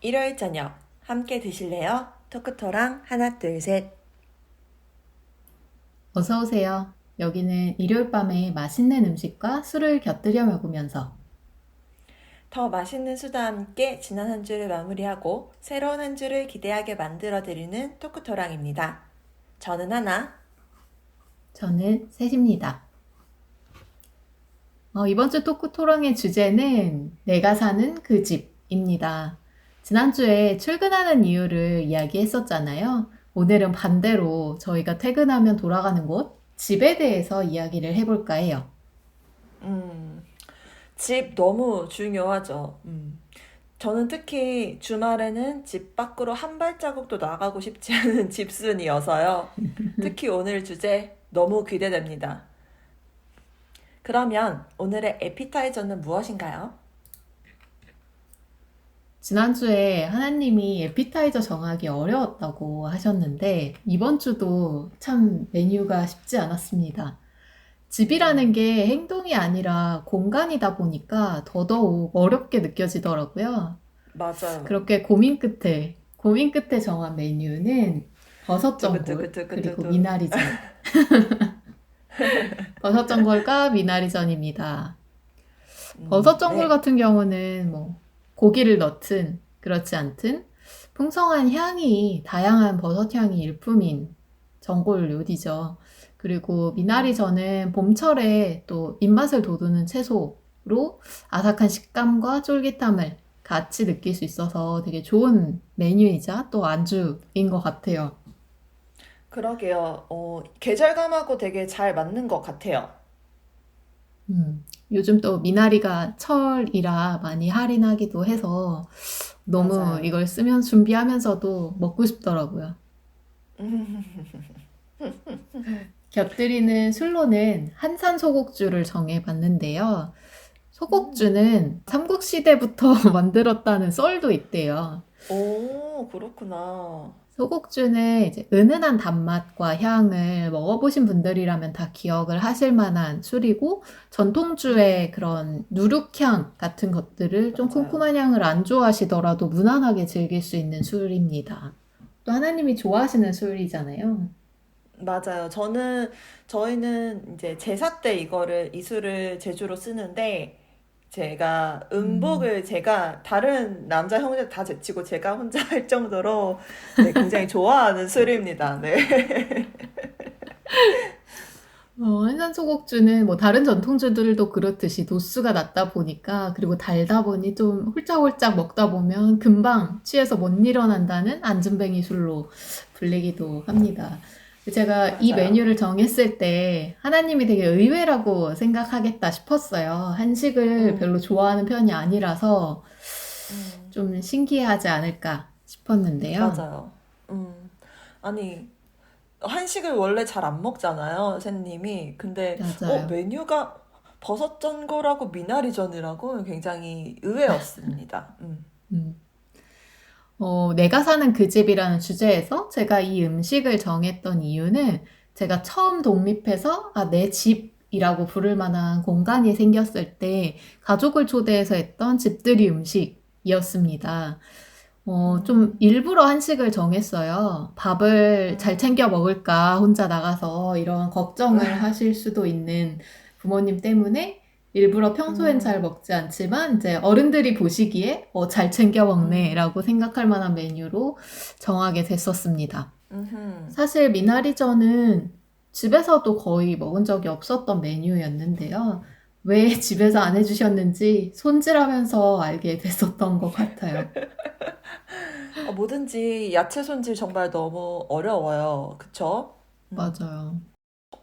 일요일 저녁 함께 드실래요? 토크토랑 하나 둘 셋. 어서 오세요. 여기는 일요일 밤에 맛있는 음식과 술을 곁들여 먹으면서 더 맛있는 수다 함께 지난 한 주를 마무리하고 새로운 한 주를 기대하게 만들어드리는 토크토랑입니다. 저는 하나. 저는 셋입니다. 이번 주 토크 토랑의 주제는 내가 사는 그 집입니다. 지난주에 출근하는 이유를 이야기했었잖아요. 오늘은 반대로 저희가 퇴근하면 돌아가는 곳, 집에 대해서 이야기를 해볼까 해요. 집 너무 중요하죠. 저는 특히 주말에는 집 밖으로 한 발자국도 나가고 싶지 않은 집순이어서요. 특히 오늘 주제 너무 기대됩니다. 그러면 오늘의 에피타이저는 무엇인가요? 지난주에 하나님이 에피타이저 정하기 어려웠다고 하셨는데, 이번 주도 참 메뉴가 쉽지 않았습니다. 집이라는 게 행동이 아니라 공간이다 보니까 더더욱 어렵게 느껴지더라고요. 맞아요. 그렇게 고민 끝에 정한 메뉴는 버섯 전골, 그리고 두구두구두구두구. 미나리전. 버섯 전골과 미나리전입니다. 버섯 전골 네. 같은 경우는 뭐 고기를 넣든 그렇지 않든 풍성한 향이 다양한 버섯 향이 일품인 전골 요리죠. 그리고 미나리전은 봄철에 또 입맛을 돋우는 채소로 아삭한 식감과 쫄깃함을 같이 느낄 수 있어서 되게 좋은 메뉴이자 또 안주인 것 같아요. 그러게요. 계절감하고 되게 잘 맞는 것 같아요. 요즘 또 미나리가 철이라 많이 할인하기도 해서 너무 맞아요. 이걸 쓰면 준비하면서도 먹고 싶더라고요. 곁들이는 술로는 한산 소곡주를 정해봤는데요. 소곡주는 삼국시대부터 만들었다는 썰도 있대요. 오, 그렇구나. 소곡주는 이제 은은한 단맛과 향을 먹어보신 분들이라면 다 기억을 하실 만한 술이고, 전통주의 그런 누룩향 같은 것들을 좀 맞아요. 쿰쿰한 향을 안 좋아하시더라도 무난하게 즐길 수 있는 술입니다. 또 하나님이 좋아하시는 술이잖아요. 맞아요. 저희는 이제 제사 때 이 술을 제주로 쓰는데, 음, 제가 다른 남자 형제 다 제치고 제가 혼자 할 정도로 네, 굉장히 좋아하는 술입니다. 네. 한산소곡주는 뭐 다른 전통주들도 그렇듯이 도수가 낮다 보니까, 그리고 달다 보니 좀 홀짝홀짝 먹다 보면 금방 취해서 못 일어난다는 안진뱅이 술로 불리기도 합니다. 제가 이 맞아요. 메뉴를 정했을 때 하나님이 되게 의외라고 생각하겠다 싶었어요. 한식을 별로 음, 좋아하는 편이 아니라서 음, 좀 신기하지 않을까 싶었는데요. 맞아요. 아니, 한식을 원래 잘 안 먹잖아요, 샌님이. 근데, 맞아요. 메뉴가 버섯전골하고 미나리전이라고 굉장히 의외였습니다. 음. 내가 사는 그 집이라는 주제에서 제가 이 음식을 정했던 이유는 제가 처음 독립해서 내 집이라고 부를 만한 공간이 생겼을 때 가족을 초대해서 했던 집들이 음식이었습니다. 좀 음, 일부러 한식을 정했어요. 밥을 잘 음, 챙겨 먹을까, 혼자 나가서 이런 걱정을 하실 수도 있는 부모님 때문에 일부러 평소엔 잘 음, 먹지 않지만 이제 어른들이 보시기에 잘 챙겨 음, 먹네라고 생각할 만한 메뉴로 정하게 됐었습니다. 음. 사실 미나리전은 집에서도 거의 먹은 적이 없었던 메뉴였는데요. 왜 집에서 안 해주셨는지 손질하면서 알게 됐었던 것 같아요. 뭐든지 야채 손질 정말 너무 어려워요. 그쵸? 음. 맞아요.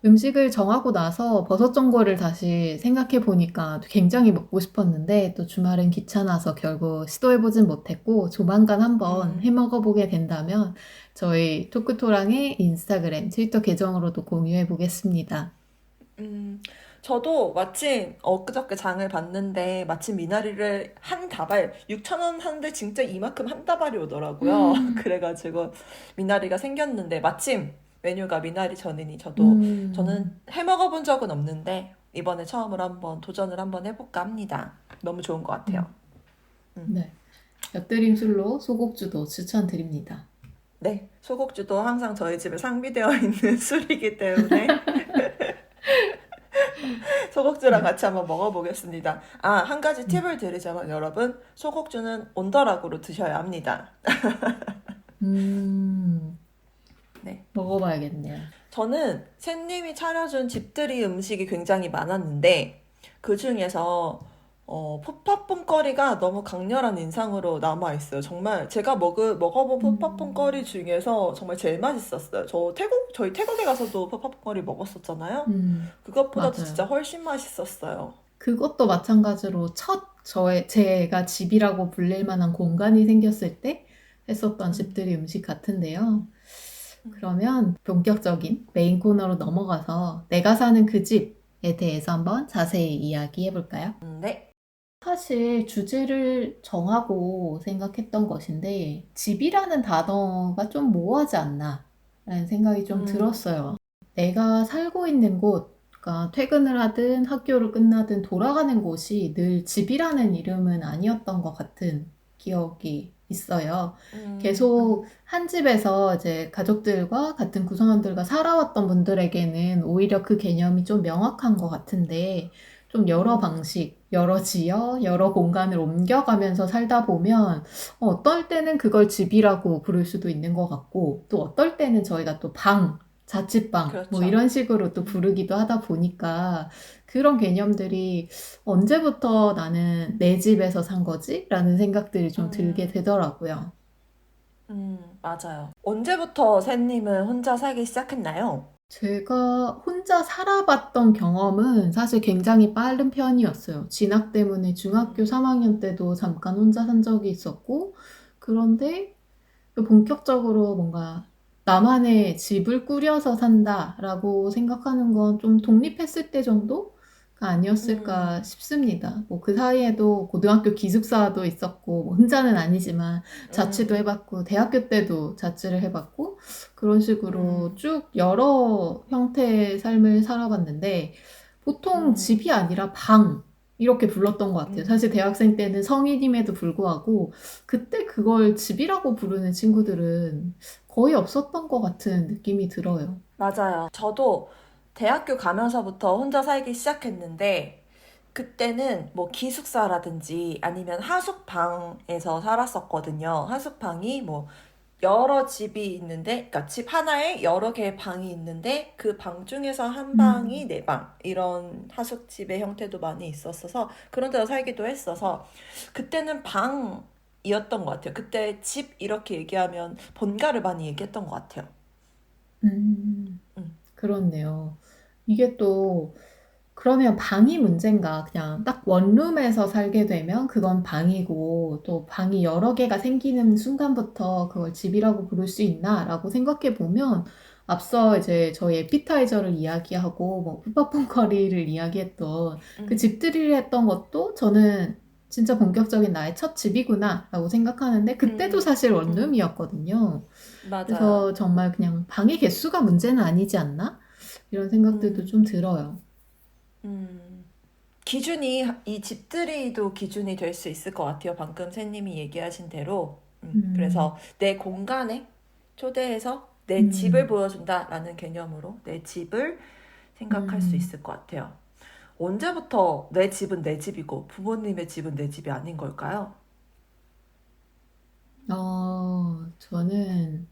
음식을 정하고 나서 버섯 전골을 다시 생각해 보니까 굉장히 먹고 싶었는데 또 주말엔 귀찮아서 결국 시도해보진 못했고 조만간 한번 해 음, 먹어보게 된다면 저희 토크토랑의 인스타그램, 트위터 계정으로도 공유해 보겠습니다. 음, 저도 마침 엊그저께 장을 봤는데 마침 미나리를 한 다발 6,000원 하는데 진짜 이만큼 한 다발이 오더라고요. 그래가지고 미나리가 생겼는데 마침 메뉴가 미나리 전이니 저는 음, 해 먹어본 적은 없는데 이번에 처음으로 한번 도전을 한번 해볼까 합니다. 너무 좋은 것 같아요. 음, 음. 네. 곁들임 술로 소곡주도 추천드립니다. 네, 소곡주도 항상 저희 집에 상비되어 있는 술이기 때문에 소곡주랑 네. 같이 한번 먹어보겠습니다. 아, 한 가지 음, 팁을 드리자면 여러분, 소곡주는 온더락으로 드셔야 합니다. 음, 네. 먹어봐야겠네요. 저는 샌님이 차려준 집들이 음식이 굉장히 많았는데 그 중에서 풋팟퐁커리가 너무 강렬한 인상으로 남아있어요. 정말 제가 먹어본 풋팟퐁커리 음, 중에서 정말 제일 맛있었어요. 저희 태국에 가서도 풋팟퐁커리 먹었었잖아요. 그것보다도 진짜 맞아요. 훨씬 맛있었어요. 그것도 마찬가지로 제가 집이라고 불릴 만한 공간이 생겼을 때 했었던 음, 집들이 음식 같은데요. 음, 그러면 본격적인 메인 코너로 넘어가서 내가 사는 그 집에 대해서 한번 자세히 이야기해 볼까요? 네. 사실 주제를 정하고 생각했던 것인데 집이라는 단어가 좀 모호하지 않나 라는 생각이 좀 음, 들었어요. 내가 살고 있는 곳, 그러니까 퇴근을 하든 학교를 끝나든 돌아가는 곳이 늘 집이라는 이름은 아니었던 것 같은 기억이 있어요. 음, 계속 음, 한 집에서 이제 가족들과 같은 구성원들과 살아왔던 분들에게는 오히려 그 개념이 좀 명확한 것 같은데 좀 여러 음, 방식, 여러 지역, 여러 공간을 옮겨가면서 살다 보면 어떨 때는 그걸 집이라고 부를 수도 있는 것 같고 또 어떨 때는 저희가 또 방, 자취방 뭐 그렇죠. 이런 식으로 또 음, 부르기도 하다 보니까 그런 개념들이 언제부터 나는 내 집에서 산 거지? 라는 생각들이 좀 들게 음, 되더라고요. 맞아요. 언제부터 샌님은 혼자 살기 시작했나요? 제가 혼자 살아봤던 경험은 사실 굉장히 빠른 편이었어요. 진학 때문에 중학교 음, 3학년 때도 잠깐 혼자 산 적이 있었고, 그런데 본격적으로 뭔가 나만의 집을 꾸려서 산다라고 생각하는 건 좀 독립했을 때 정도가 아니었을까 음, 싶습니다. 뭐 그 사이에도 고등학교 기숙사도 있었고, 뭐 혼자는 아니지만 자취도 음, 해봤고, 대학교 때도 자취를 해봤고, 그런 식으로 음, 쭉 여러 형태의 삶을 살아봤는데, 보통 음, 집이 아니라 방, 이렇게 불렀던 것 같아요. 사실 음, 대학생 때는 성인임에도 불구하고, 그때 그걸 집이라고 부르는 친구들은 거의 없었던 것 같은 느낌이 들어요. 맞아요. 저도 대학교 가면서부터 혼자 살기 시작했는데, 그때는 뭐 기숙사라든지 아니면 하숙방에서 살았었거든요. 하숙방이 뭐 여러 집이 있는데, 그러니까 집 하나에 여러 개의 방이 있는데 그 방 중에서 한 방이 음, 내 방. 이런 하숙집의 형태도 많이 있었어서 그런 데서 살기도 했어서 그때는 방이었던 것 같아요. 그때 집 이렇게 얘기하면 본가를 많이 얘기했던 것 같아요. 음, 음, 그렇네요. 이게 또, 그러면 방이 문제인가? 그냥 딱 원룸에서 살게 되면 그건 방이고, 또 방이 여러 개가 생기는 순간부터 그걸 집이라고 부를 수 있나? 라고 생각해 보면, 앞서 이제 저희 에피타이저를 이야기하고, 뭐, 푸파퐁커리를 이야기했던 그 음, 집들이를 했던 것도 저는 진짜 본격적인 나의 첫 집이구나, 라고 생각하는데, 그때도 음, 사실 음, 원룸이었거든요. 맞아요. 그래서 정말 그냥 방의 개수가 문제는 아니지 않나? 이런 생각들도 음, 좀 들어요. 음. 이 집들이도 기준이 될 수 있을 것 같아요. 방금 새님이 얘기하신 대로. 그래서 음, 내 공간에 초대해서 내 집을 음, 보여준다라는 개념으로 내 집을 생각할 수 음. 있을 것 같아요. 언제부터 내 집은 내 집이고 부모님의 집은 내 집이 아닌 걸까요? 저는,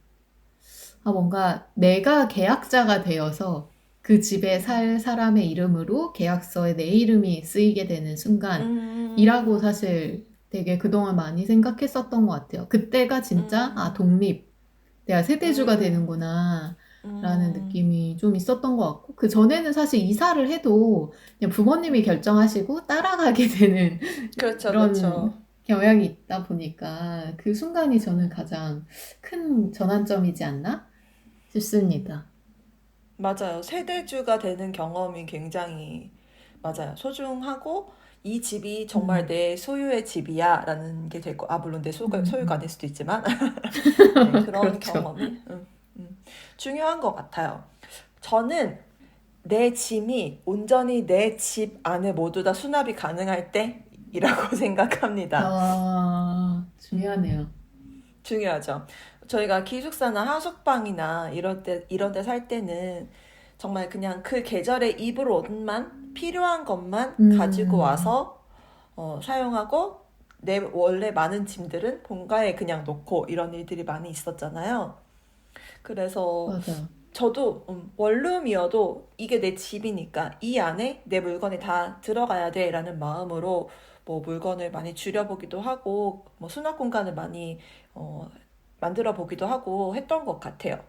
뭔가 내가 계약자가 되어서 그 집에 음, 살 사람의 이름으로 계약서에 내 이름이 쓰이게 되는 순간이라고 음, 사실 되게 그동안 많이 생각했었던 것 같아요. 그때가 진짜, 음, 독립, 내가 세대주가 음, 되는구나. 라는 음. 느낌이 좀 있었던 것 같고, 그 전에는 사실 이사를 해도 그냥 부모님이 음. 결정하시고 따라가게 되는 그렇죠, 그렇죠. 그런 경향이 있다 보니까 그 순간이 저는 음, 가장 큰 전환점이지 않나 음. 싶습니다. 맞아요. 세대주가 되는 경험이 굉장히 맞아요. 소중하고 이 집이 정말 음, 내 소유의 집이야 라는 게 물론 내 소유가 아닐 음. 수도 있지만 네, 그런 그렇죠. 경험이 음. 중요한 것 같아요. 저는 내 짐이 온전히 내 집 안에 모두 다 수납이 가능할 때이라고 생각합니다. 중요하네요. 중요하죠. 저희가 기숙사나 하숙방이나 이런 데 살 때는 정말 그냥 그 계절에 입을 옷만 필요한 것만 가지고 음, 와서 사용하고 내 원래 많은 짐들은 본가에 그냥 놓고 이런 일들이 많이 있었잖아요. 그래서 맞아요. 저도 원룸이어도 이게 내 집이니까 이 안에 내 물건이 다 들어가야 돼라는 마음으로 뭐 물건을 많이 줄여보기도 하고 뭐 수납 공간을 많이 어, 만들어 보기도 하고 했던 것 같아요.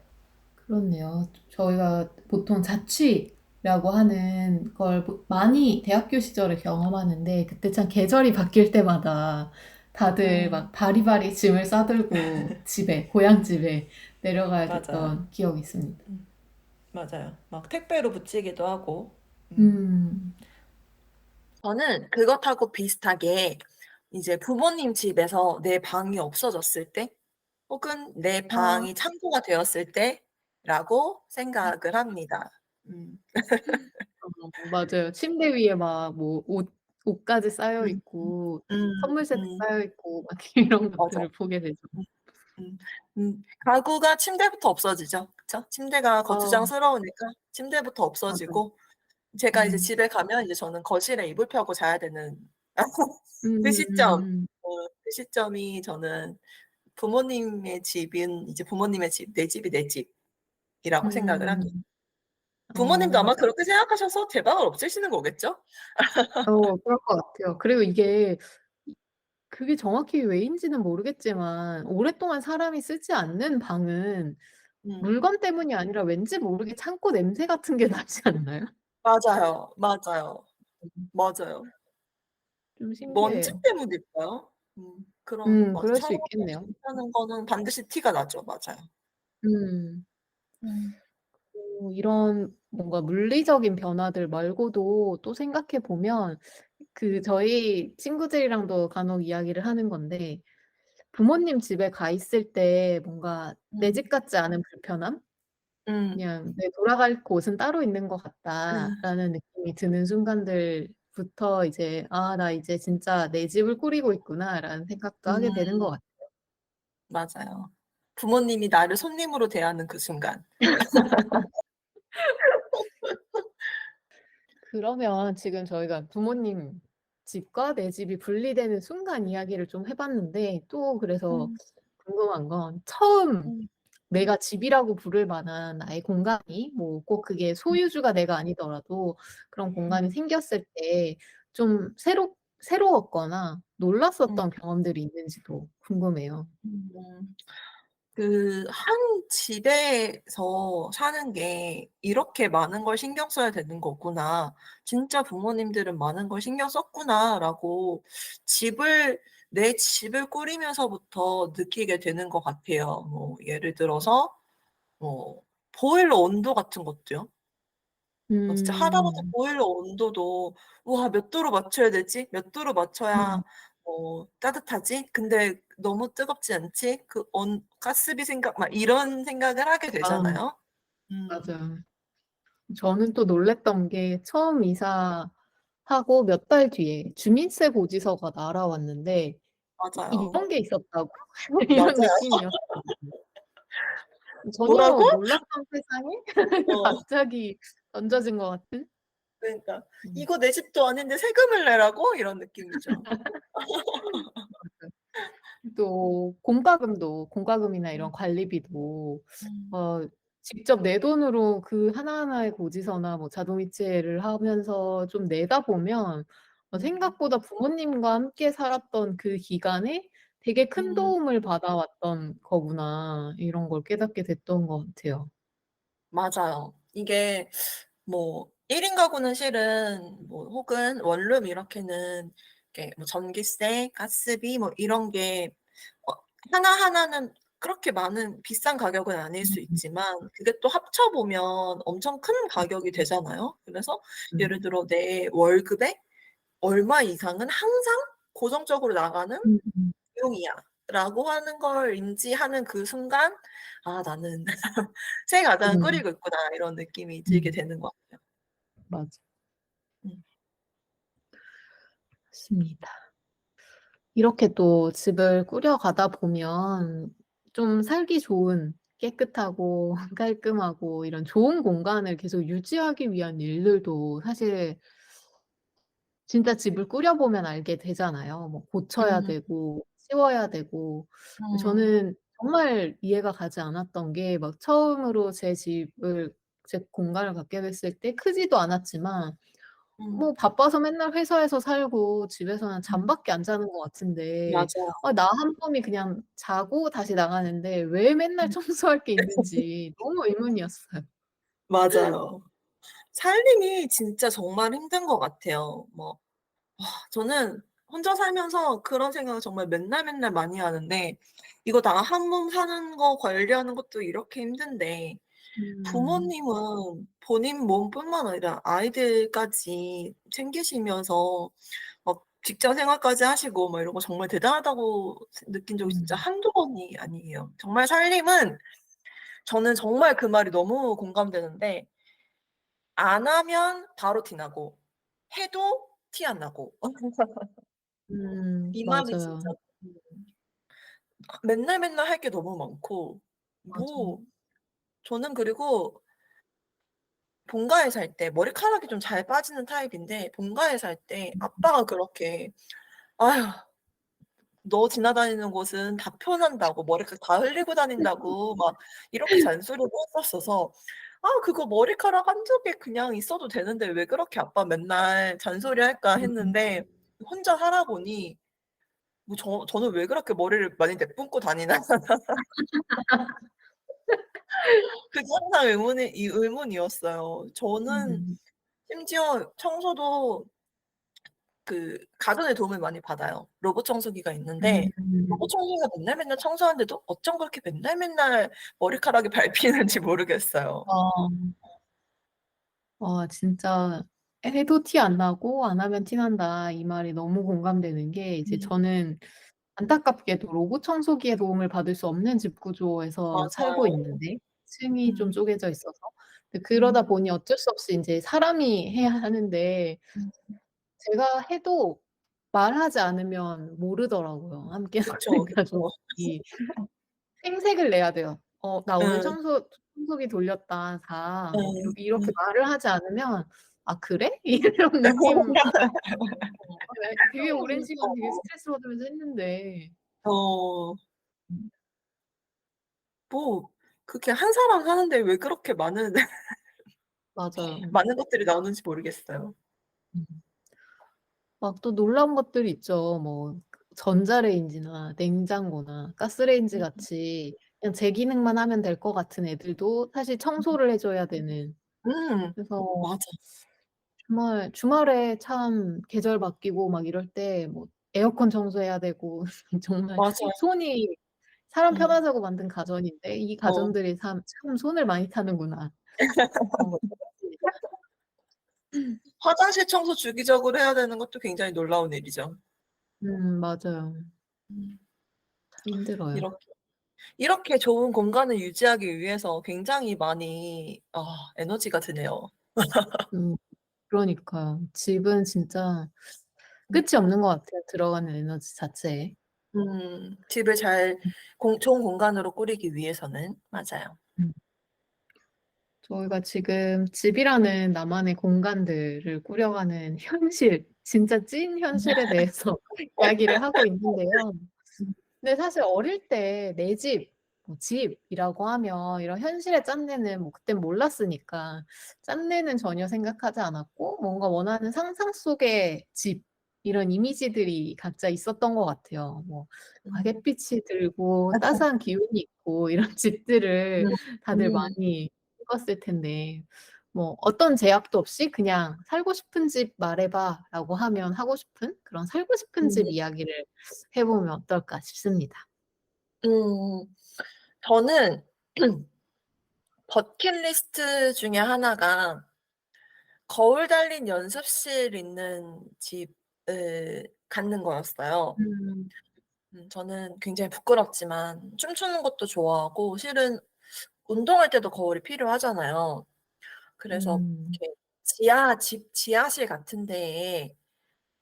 그렇네요. 저희가 보통 자취라고 하는 걸 많이 대학교 시절에 경험하는데 그때 참 계절이 바뀔 때마다 다들 음, 막 바리바리 짐을 싸들고 집에, 고향 집에 내려가야 맞아요. 됐던 기억이 있습니다. 음, 맞아요. 막 택배로 붙이기도 하고. 음. 음, 저는 그것하고 비슷하게 이제 부모님 집에서 내 방이 없어졌을 때, 혹은 내 아, 방이 창고가 되었을 때라고 생각을 합니다. 음, 맞아요. 침대 위에 막 뭐 옷까지 쌓여 음, 있고 음, 선물 세트 음, 쌓여 있고 막 이런 맞아. 것들을 보게 되죠. 음, 가구가 침대부터 없어지죠. 그쵸? 침대가 아, 거추장스러우니까 침대부터 맞아요. 없어지고, 제가 이제 음, 집에 가면 이제 저는 거실에 이불 펴고 자야 되는 그 시점, 음, 그 시점이 저는 부모님의 집은 이제 부모님의 집, 내 집이 내 집이라고 생각을 합니다. 음, 부모님도 어, 아마 그렇게 생각하셔서 제 방을 없애시는 거겠죠? 그럴 것 같아요. 그리고 이게 그게 정확히 왜인지는 모르겠지만 오랫동안 사람이 쓰지 않는 방은 음, 물건 때문이 아니라 왠지 모르게 창고 냄새 같은 게 나지 않나요? 맞아요. 맞아요. 맞아요. 좀 먼지 신기해요. 때문일까요? 그런 맞아. 그럴 수 사람이 있겠네요. 하는 거는 반드시 티가 나죠. 맞아요. 음. 음. 이런 뭔가 물리적인 변화들 말고도 또 생각해 보면 저희 친구들이랑도 간혹 이야기를 하는 건데 부모님 집에 가 있을 때 뭔가 내 음. 집 같지 않은 불편함? 음. 그냥 '내 돌아갈 곳은 따로 있는 것 음. 같다.'라는 느낌이 드는 순간들부터 이제 '아 나 이제 진짜 내 집을 꾸리고 있구나.'라는 생각도 하게 되는 것 음. 같아요. 맞아요. 부모님이 나를 손님으로 대하는 그 순간. 그러면 지금 저희가 부모님 집과 내 집이 분리되는 순간 이야기를 좀 해 봤는데 또 그래서 음. 궁금한 건 처음 음. 내가 집이라고 부를 만한 나의 공간이 뭐 꼭 그게 소유주가 내가 아니더라도 그런 공간이 음. 생겼을 때 좀 새로웠거나 음. 놀랐었던 경험들이 있는지도 궁금해요. 음. 한 집에서 사는 게 '이렇게 많은 걸 신경 써야 되는 거구나. 진짜 부모님들은 많은 걸 신경 썼구나.'라고 집을 내 집을 꾸리면서부터 느끼게 되는 것 같아요. 뭐 예를 들어서 뭐 보일러 온도 같은 것도요. 진짜 하다못해 음. 보일러 온도도 '와 몇 도로 맞춰야 되지? 몇 도로 음. 맞춰야 따뜻하지? 근데 너무 뜨겁지 않지? 그 가스비 생각' 막 이런 생각을 하게 아 되잖아요. 맞아요. 저는 또 놀랐던 게 처음 이사하고 몇 달 뒤에 주민세 고지서가 날아왔는데 맞아요. '이런 게 있었다고?' 이런 맞아요. 느낌이었거든요. 전혀 뭐라고? 몰랐던 세상에 어 갑자기 던져진 것 같은? 그러니까 음. '이거 내 집도 아닌데 세금을 내라고?' 이런 느낌이죠. 맞아요. 또 공과금이나 이런 음. 관리비도 음. 어 직접 내 돈으로 그 하나하나의 고지서나 뭐 자동이체를 하면서 좀 내다 보면 음. 생각보다 부모님과 함께 살았던 그 기간에 되게 큰 음. 도움을 받아왔던 거구나 이런 걸 깨닫게 됐던 것 같아요. 맞아요. 이게 뭐 1인 가구는 실은 뭐 혹은 원룸 이렇게는 이렇게 뭐 전기세, 가스비 뭐 이런 게 어 하나하나는 그렇게 많은 비싼 가격은 아닐 수 음. 있지만 그게 또 합쳐 보면 엄청 큰 가격이 되잖아요. 그래서 음. 예를 들어 내 월급의 얼마 이상은 항상 고정적으로 나가는 음음. 비용이야. 라고 하는 걸 인지하는 그 순간, 아, 나는 새 가정을 음, 꾸리고 있구나, 이런 느낌이 들게 음, 되는 것 같아요. 맞아. 음. 맞습니다. 이렇게 또 집을 꾸려가다 보면 좀 살기 좋은 깨끗하고 깔끔하고 이런 좋은 공간을 계속 유지하기 위한 일들도 사실 진짜 집을 꾸려보면 알게 되잖아요. 뭐 고쳐야 음, 되고 치워야 되고. 음, 저는 정말 이해가 가지 않았던 게 막 처음으로 제 공간을 갖게 됐을 때 크지도 않았지만 음, 뭐 바빠서 맨날 회사에서 살고 집에서는 음. 잠밖에 안 자는 것 같은데 맞아요. 나 한 몸이 그냥 자고 다시 나가는데 왜 맨날 음. 청소할 게 있는지 너무 의문이었어요. 맞아요. 살림이 진짜 정말 힘든 것 같아요. 뭐, 저는 혼자 살면서 그런 생각을 정말 맨날 맨날 많이 하는데, 이거 나 한 몸 사는 거 관리하는 것도 이렇게 힘든데, 음. 부모님은 본인 몸뿐만 아니라 아이들까지 챙기시면서 막 직장 생활까지 하시고 막 이런 거 정말 대단하다고 느낀 적이 진짜 음. 한두 번이 아니에요. 정말 살림은 저는 정말 그 말이 너무 공감되는데, 안 하면 바로 티 나고 해도 티 안 나고 이 말이 진짜 맞아요. 음 맨날 맨날 할 게 너무 많고 맞아. 뭐 저는 그리고 본가에 살 때 머리카락이 좀 잘 빠지는 타입인데 본가에 살 때 아빠가 그렇게 "아휴 너 지나다니는 곳은 다 표난다고 머리카락 다 흘리고 다닌다."고 막 이렇게 잔소리를 했었어서 '아 그거 머리카락 한두 개 그냥 있어도 되는데 왜 그렇게 아빠 맨날 잔소리할까.' 음. 했는데 혼자 살아 보니 뭐 저는 왜 그렇게 머리를 많이 내뿜고 다니나 그게 항상 의문이었어요. 저는 음. 심지어 청소도 그 가전의 도움을 많이 받아요. 로봇 청소기가 있는데 로봇 음. 청소기가 맨날 맨날 청소하는데도 어쩜 그렇게 맨날 맨날 머리카락이 밟히는지 모르겠어요. 어. 진짜 해도 티 안 나고 안 하면 티 난다. 이 말이 너무 공감되는 게 이제 음 저는 안타깝게도 로봇 청소기의 도움을 받을 수 없는 집 구조에서 살고 맞아요. 있는데 층이 좀 음. 쪼개져 있어서. 근데 음. 그러다 보니 어쩔 수 없이 인제 사람이 해야 하는데 음. 제가 해도 말하지 않으면 모르더라고요. 함께 사는 그쵸, 그쵸. 가족이. 생색을 내야 돼요. "나 오늘 예. 청소기 돌렸다. 가." 뭐 예. 이렇게 예. 말을 하지 않으면 '아 그래?' 이런 느낌. 네. 되게 오랜 시간 되게 어. 스트레스 받으면서 했는데. 어. 음. 뭐 그렇게 한 사람 사는데 왜 그렇게 많은 맞아요. 많은 것들이 나오는지 모르겠어요. 음. 막 또 놀라운 것들이 있죠. 뭐 전자레인지나 냉장고나 가스레인지 음. 같이 그냥 제 기능만 하면 될 것 같은 애들도 사실 청소를 해 줘야 되는. 음. 그래서 맞아. 정말 주말에 참 계절 바뀌고 막 이럴 때 뭐 에어컨 청소해야 되고 정말 맞아요. 손이 사람 음. 편하자고 만든 가전인데 이 어. 가전들이 참 손을 많이 타는구나. 그런 걸 느꼈습니다. 화장실 청소 주기적으로 해야 되는 것도 굉장히 놀라운 일이죠. 맞아요. 음. 참 힘들어요. 이렇게 이렇게 좋은 공간을 유지하기 위해서 굉장히 많이 에너지가 드네요. 음 그러니까요. 집은 진짜 음. 끝이 없는 것 같아요, 들어가는 에너지 자체에. 집을 잘 좋은 공간으로 꾸리기 위해서는. 맞아요. 음. 저희가 지금 집이라는 나만의 공간들을 꾸려가는 현실, 진짜 찐 현실에 대해서 이야기를 하고 있는데요. 음. 근데 사실 어릴 때 내 집, 뭐 집이라고 하면 이런 현실의 짠내는 뭐 그땐 몰랐으니까 짠내는 전혀 생각하지 않았고 뭔가 원하는 상상 속의 집 이런 이미지들이 각자 있었던 것 같아요. 뭐 음. 햇빛이 들고 따스한 기운이 있고 이런 집들을 음. 다들 음. 많이 꾸었을 텐데 뭐 "어떤 제약도 없이 그냥 살고 싶은 집 말해 봐."라고 하면 하고 싶은 그런 살고 싶은 집 음. 이야기를 해 보면 어떨까 싶습니다. 음. 저는 버킷리스트 중에 하나가 거울 달린 연습실 있는 집을 갖는 거였어요. 음. 저는 굉장히 부끄럽지만 춤추는 것도 좋아하고 실은 운동할 때도 거울이 필요하잖아요. 그래서 음, 이렇게 집 지하실 같은 데에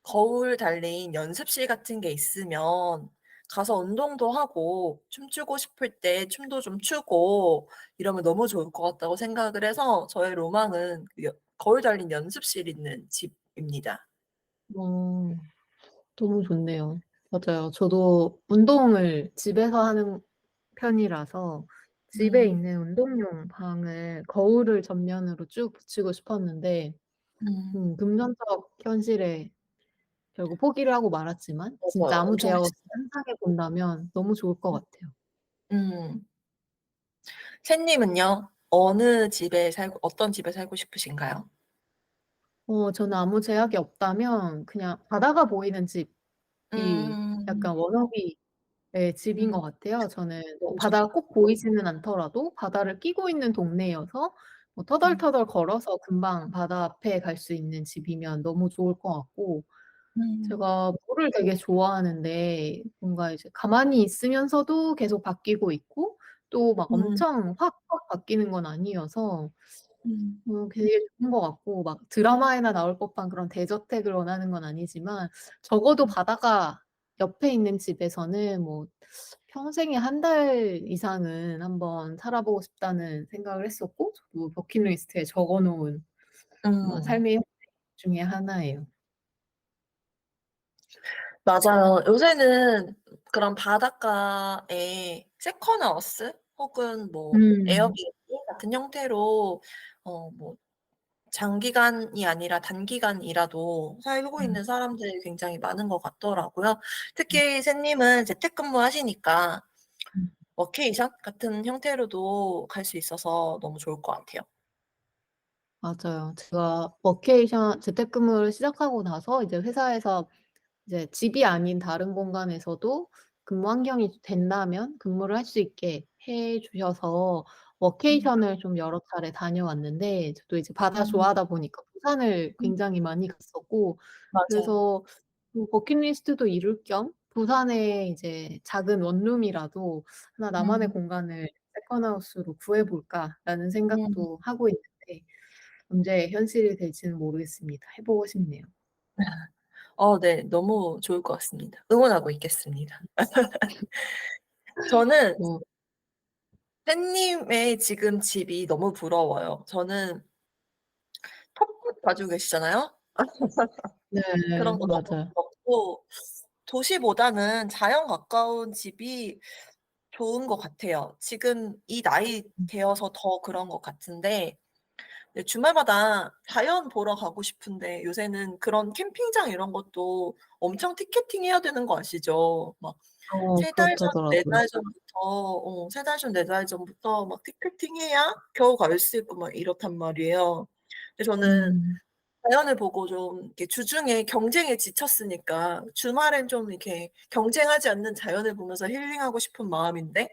거울 달린 연습실 같은 게 있으면 가서 운동도 하고 춤추고 싶을 때 춤도 좀 추고 이러면 너무 좋을 것 같다고 생각을 해서 저의 로망은 거울 달린 연습실 있는 집입니다. 어, 너무 좋네요. 맞아요. 저도 운동을 집에서 하는 편이라서 집에 음, 있는 운동용 방을 거울을 전면으로 쭉 붙이고 싶었는데, 음, 금전적 현실에 결국 포기를 하고 말았지만, 진짜 맞아요. 아무 엄청 제약 없이 비싸. 상상해 본다면 너무 좋을 것 같아요. 음, 샌님은요? 어떤 집에 살고 싶으신가요? 저는 아무 제약이 없다면 그냥 바다가 보이는 집이 음, 약간 워너비의 집인 것 같아요. 저는 뭐 너무 바다가 좋다. 꼭 보이지는 않더라도 바다를 끼고 있는 동네여서 뭐 음, 터덜터덜 걸어서 금방 바다 앞에 갈 수 있는 집이면 너무 좋을 것 같고, 음, 제가 물을 되게 좋아하는데 뭔가 이제 가만히 있으면서도 계속 바뀌고 있고 또 막 음, 엄청 확확 바뀌는 건 아니어서 음, 되게 좋은 것 같고, 막 드라마에나 나올 법한 그런 대저택을 원하는 건 아니지만 적어도 바다가 옆에 있는 집에서는 뭐 평생에 한 달 이상은 한번 살아보고 싶다는 생각을 했었고, 저도 버킷리스트에 적어놓은 음. 삶의 중에 하나예요. 맞아요. 요새는 그런 바닷가에 세컨하우스 혹은 뭐 음, 에어비앤비 같은 형태로 뭐 장기간이 아니라 단기간이라도 살고 음, 있는 사람들이 굉장히 많은 것 같더라고요. 특히 샌님은 재택근무 하시니까 음. 워케이션 같은 형태로도 갈 수 있어서 너무 좋을 것 같아요. 맞아요. 제가 워케이션 재택근무를 시작하고 나서 이제 회사에서 이제 집이 아닌 다른 공간에서도 근무 환경이 된다면 근무를 할 수 있게 해 주셔서 음. 워케이션을 좀 여러 차례 다녀왔는데, 저도 이제 바다 음. 좋아하다 보니까 부산을 음. 굉장히 많이 갔었고, 맞아요. 그래서 버킷리스트도 이룰 겸 부산에 이제 작은 원룸이라도 하나 나만의 음. 공간을 세컨하우스로 구해 볼까라는 음. 생각도 하고 있는데, 언제 현실이 될지는 모르겠습니다. 해 보고 싶네요. 네. 너무 좋을 것 같습니다. 응원하고 있겠습니다. 저는 뭐 팬님의 지금 집이 너무 부러워요. 저는 텃밭 가지고 계시잖아요. 네, 그런 거 너무 맞아요. 부럽고 도시보다는 자연 가까운 집이 좋은 것 같아요. 지금 이 나이 되어서 더 그런 것 같은데 네, 주말마다 자연 보러 가고 싶은데 요새는 그런 캠핑장 이런 것도 엄청 티켓팅 해야 되는 거 아시죠? 막 3달 전, 4달 그렇다더라고요. 전부터 3달 전, 4달 전부터 막 티켓팅 해야 겨우 갈 수 있고 막 이렇단 말이에요. 근데 저는 음, 자연을 보고 좀 이렇게 주중에 경쟁에 지쳤으니까 주말엔 좀 이렇게 경쟁하지 않는 자연을 보면서 힐링하고 싶은 마음인데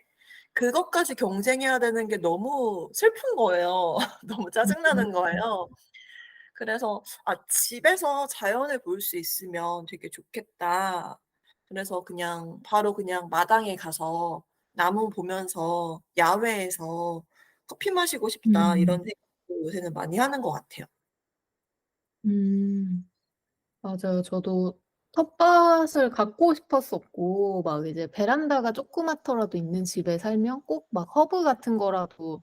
그것까지 경쟁해야 되는 게 너무 슬픈 거예요. 너무 짜증나는 거예요. 그래서 '아 집에서 자연을 볼 수 있으면 되게 좋겠다.' 그래서 그냥 마당에 가서 나무 보면서 야외에서 '커피 마시고 싶다.' 음, 이런 생각도 요새는 많이 하는 것 같아요. 맞아요. 저도 텃밭을 갖고 싶었었고, 막 이제 베란다가 조그맣더라도 있는 집에 살면 꼭 막 허브 같은 거라도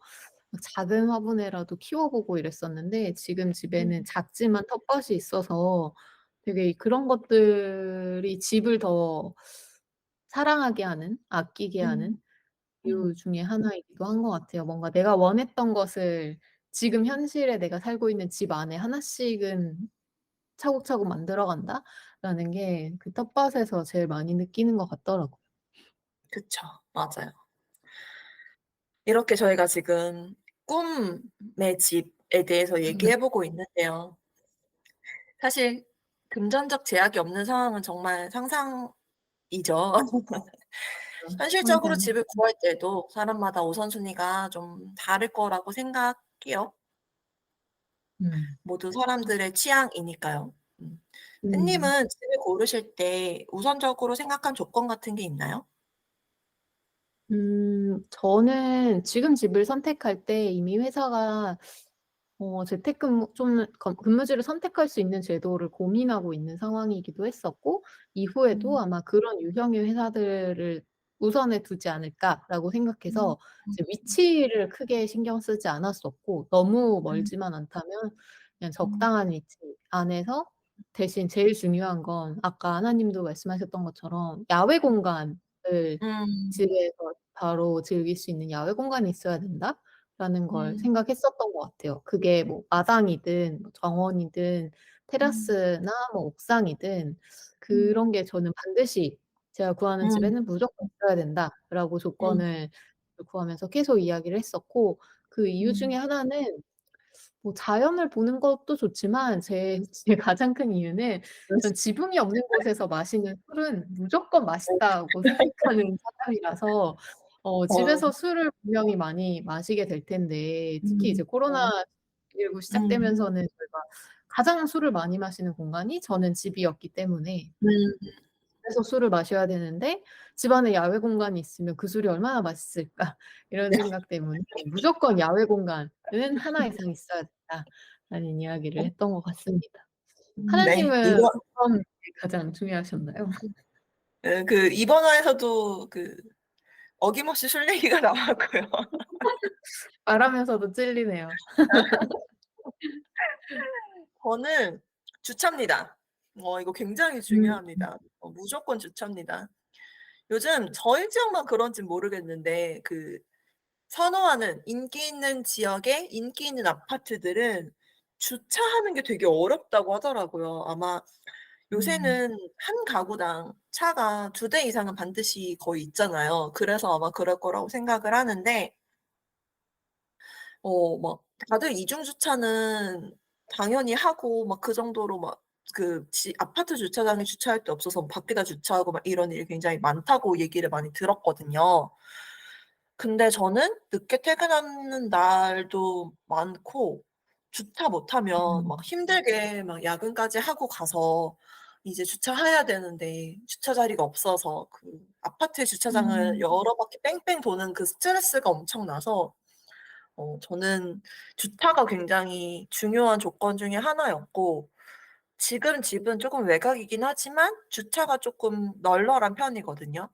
막 작은 화분에라도 키워보고 이랬었는데, 지금 집에는 음. 작지만 텃밭이 있어서 되게 그런 것들이 집을 더 사랑하게 하는, 아끼게 하는 음. 음. 이유 중에 하나이기도 한 것 같아요. 뭔가 내가 원했던 것을 지금 현실에 내가 살고 있는 집 안에 하나씩은 차곡차곡 만들어 간다라는 게 그 텃밭에서 제일 많이 느끼는 것 같더라고요. 그쵸. 맞아요. 이렇게 저희가 지금 꿈의 집에 대해서 얘기해 보고 있는데요. 사실 금전적 제약이 없는 상황은 정말 상상이죠. 현실적으로 항상. 집을 구할 때도 사람마다 우선순위가 좀 다를 거라고 생각해요. 음. 모두 사람들의 취향이니까요. 음. 쌤님은 집을 고르실 때 우선적으로 생각한 조건 같은 게 있나요? 저는 지금 집을 선택할 때 이미 회사가 재택근무 좀 근무지를 선택할 수 있는 제도를 고민하고 있는 상황이기도 했었고, 이후에도 음, 아마 그런 유형의 회사들을 우선에 두지 않을까라고 음, 생각해서 이제 위치를 크게 신경 쓰지 않았었고, 너무 음, 멀지만 않다면 그냥 음, 적당한 위치 안에서, 대신 제일 중요한 건 아까 하나님도 말씀하셨던 것처럼 야외 공간을, 음, 집에서 바로 즐길 수 있는 야외 공간이 있어야 된다? 라는 걸 음, 생각했었던 것 같아요. 그게 뭐 마당이든 뭐 정원이든 음, 테라스나 뭐 옥상이든, 음, 그런 게 저는 반드시 제가 구하는 음, 집에는 무조건 있어야 된다라고 음, 조건을 구하면서 계속 이야기를 했었고, 그 이유 중에 음. 하나는 뭐 자연을 보는 것도 좋지만 제 가장 큰 이유는, 전 지붕이 없는 곳에서 마시는 술은 무조건 맛있다고 생각하는 사람이라서, 어, 집에서 술을 분명히 많이 마시게 될 텐데, 특히 이제 어, 코로나19 음, 시작되면서는 저희가 가장 술을 많이 마시는 공간이 저는 집이었기 때문에, 음, 집에서 술을 마셔야 되는데 집 안에 야외 공간이 있으면 그 술이 얼마나 맛있을까 이런 생각 때문에 무조건 야외 공간은 하나 이상 있어야 된다라는 이야기를 했던 것 같습니다. 네, 하나님은 이번, 어떤 게 가장 중요하셨나요? 이번화에서도 어김없이 술 얘기가 나왔고요. 말하면서도 찔리네요. 저는 주차입니다. 이거 굉장히 음, 중요합니다. 무조건 주차입니다. 요즘 저희 지역만 그런지 모르겠는데, 선호하는 인기 있는 지역에 인기 있는 아파트들은 주차하는 게 되게 어렵다고 하더라고요. 아마 음, 요새는 한 가구당 차가 2대 이상은 반드시 거의 있잖아요. 그래서 아마 그럴 거라고 생각을 하는데, 막 다들 이중 주차는 당연히 하고 막 그 정도로 막 아파트 주차장에 주차할 데 없어서 밖에다 주차하고 막 이런 일이 굉장히 많다고 얘기를 많이 들었거든요. 근데 저는 늦게 퇴근하는 날도 많고 주차 못하면 막 힘들게 막 야근까지 하고 가서 이제 주차해야 되는데 주차 자리가 없어서 아파트 주차장을 음, 여러 바퀴 뺑뺑 도는 그 스트레스가 엄청나서 저는 주차가 굉장히 중요한 조건 중에 하나였고, 지금 집은 조금 외곽이긴 하지만 주차가 조금 널널한 편이거든요.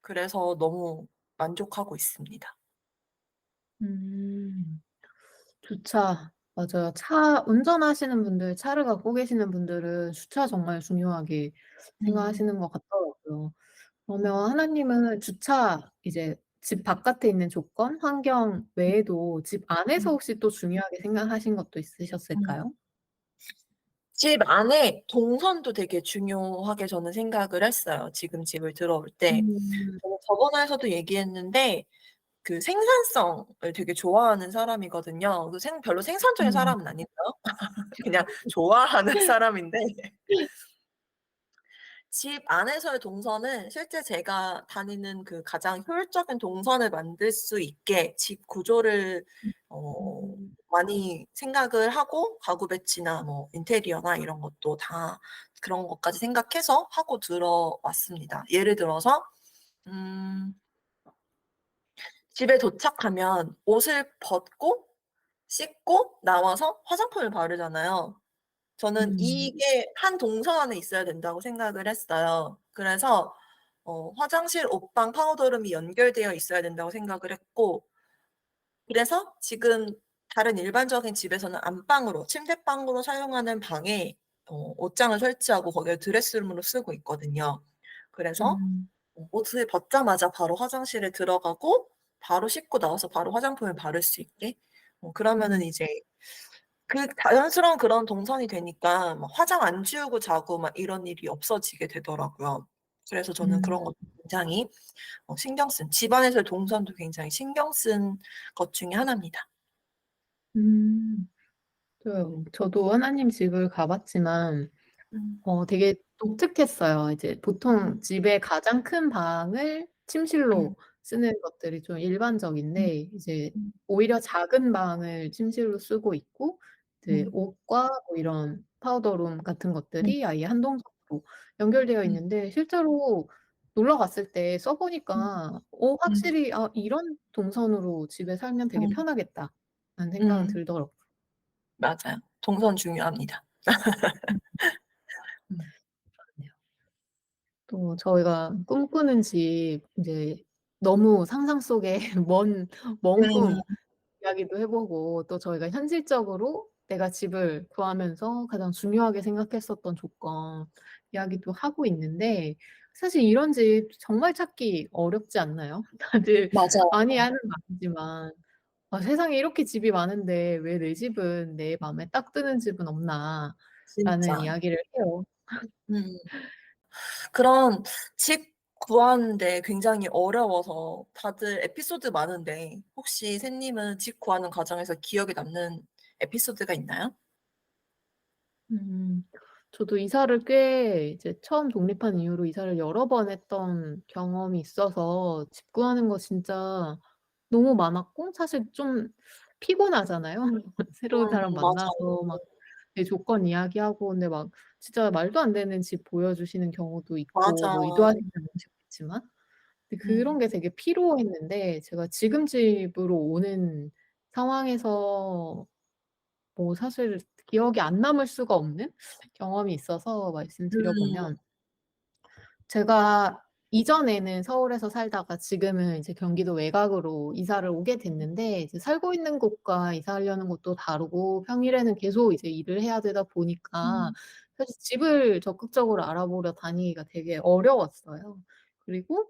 그래서 너무 만족하고 있습니다. 음. 주차, 맞아요. 차, 운전하시는 분들, 차를 갖고 계시는 분들은 주차 정말 중요하게 음, 생각하시는 것 같더라고요. 그러면 음, 하나님은 주차, 이제 집 바깥에 있는 조건, 환경 외에도 집 안에서 음, 혹시 또 중요하게 생각하신 것도 음. 있으셨을까요? 집 안에 동선도 되게 중요하게 저는 생각을 했어요. 지금 집을 들어올 때. 음, 저는 저번화에서도 얘기했는데, 생산성을 되게 좋아하는 사람이거든요. 별로 생산적인 음, 사람은 아니고요. 그냥 좋아하는 사람인데, 집 안에서의 동선은 실제 제가 다니는 가장 효율적인 동선을 만들 수 있게 집 구조를 많이 생각을 하고 가구 배치나 뭐 인테리어나 이런 것도 다 그런 것까지 생각해서 하고 들어왔습니다. 예를 들어서 음, 집에 도착하면 옷을 벗고 씻고 나와서 화장품을 바르잖아요. 저는 음, 이게 한 동선 안에 있어야 된다고 생각을 했어요. 그래서 화장실, 옷방, 파우더룸이 연결되어 있어야 된다고 생각을 했고, 그래서 지금 다른 일반적인 집에서는 안방으로, 침대방으로 사용하는 방에 옷장을 설치하고 거기를 드레스룸으로 쓰고 있거든요. 그래서 음, 옷을 벗자마자 바로 화장실에 들어가고 바로 씻고 나와서 바로 화장품을 바를 수 있게. 그러면은 음, 이제 자연스러운 그런 동선이 되니까 막 화장 안 지우고 자고 막 이런 일이 없어지게 되더라고요. 그래서 저는 음, 그런 것 굉장히 집안에서의 동선도 굉장히 신경 쓴 것 중에 하나입니다. 음. 저도 하나님 집을 가봤지만, 음, 되게 독특했어요. 이제 보통 음, 집의 가장 큰 방을 음, 침실로 쓰는 것들이 좀 음, 일반적인데, 이제 음, 오히려 작은 방을 침실로 쓰고 있고, 이제 음, 옷과 뭐 이런 파우더룸 같은 음, 것들이 아예 한 동선으로 연결되어 음, 있는데 실제로 놀러 갔을 때 써 음, 보니까 음, 확실히 '아 이런 동선으로 집에 살면 되게 음, 편하겠다.'라는 생각은 음. 들더라고요. 맞아요. 동선 중요합니다. 음. 그렇네요. 또 저희가 꿈꾸는 집 이제 너무 상상 속의 먼 꿈 음, 이야기도 해 보고 또 저희가 현실적으로 내가 집을 구하면서 가장 중요하게 생각했었던 조건 이야기도 하고 있는데 사실 이런 집 정말 찾기 어렵지 않나요? 다들 맞아요. 많이 하는 말이지만 '아 세상에 이렇게 집이 많은데 왜 내 집은 내 마음에 딱 드는 집은 없나.'라는 진짜. 이야기를 해요. 음. 그런 집 구하는데 굉장히 어려워서 다들 에피소드 많은데 혹시 샌님은 집 구하는 과정에서 기억에 남는 에피소드가 있나요? 음. 저도 이사를 꽤 이제 처음 독립한 이후로 이사를 여러 번 했던 경험이 있어서 집 구하는 거 진짜 너무 많았고 사실 좀 피곤하잖아요. 새로운 사람 만나서 맞아요. 막 내 조건 이야기하고 근데 막 진짜 말도 안 되는 집 보여주시는 경우도 있고 뭐 맞아요. 의도하시는 분도 있지만 근데 그런 음, 게 되게 피로했는데 제가 지금 집으로 오는 상황에서 뭐 사실 기억이 안 남을 수가 없는 경험이 있어서 말씀드려 음, 보면 제가 이전에는 서울에서 살다가 지금은 이제 경기도 외곽으로 이사를 오게 됐는데 이제 살고 있는 곳과 이사하려는 곳도 다르고 평일에는 계속 이제 일을 해야 되다 보니까 음, 사실 집을 적극적으로 알아보려 다니기가 되게 어려웠어요. 그리고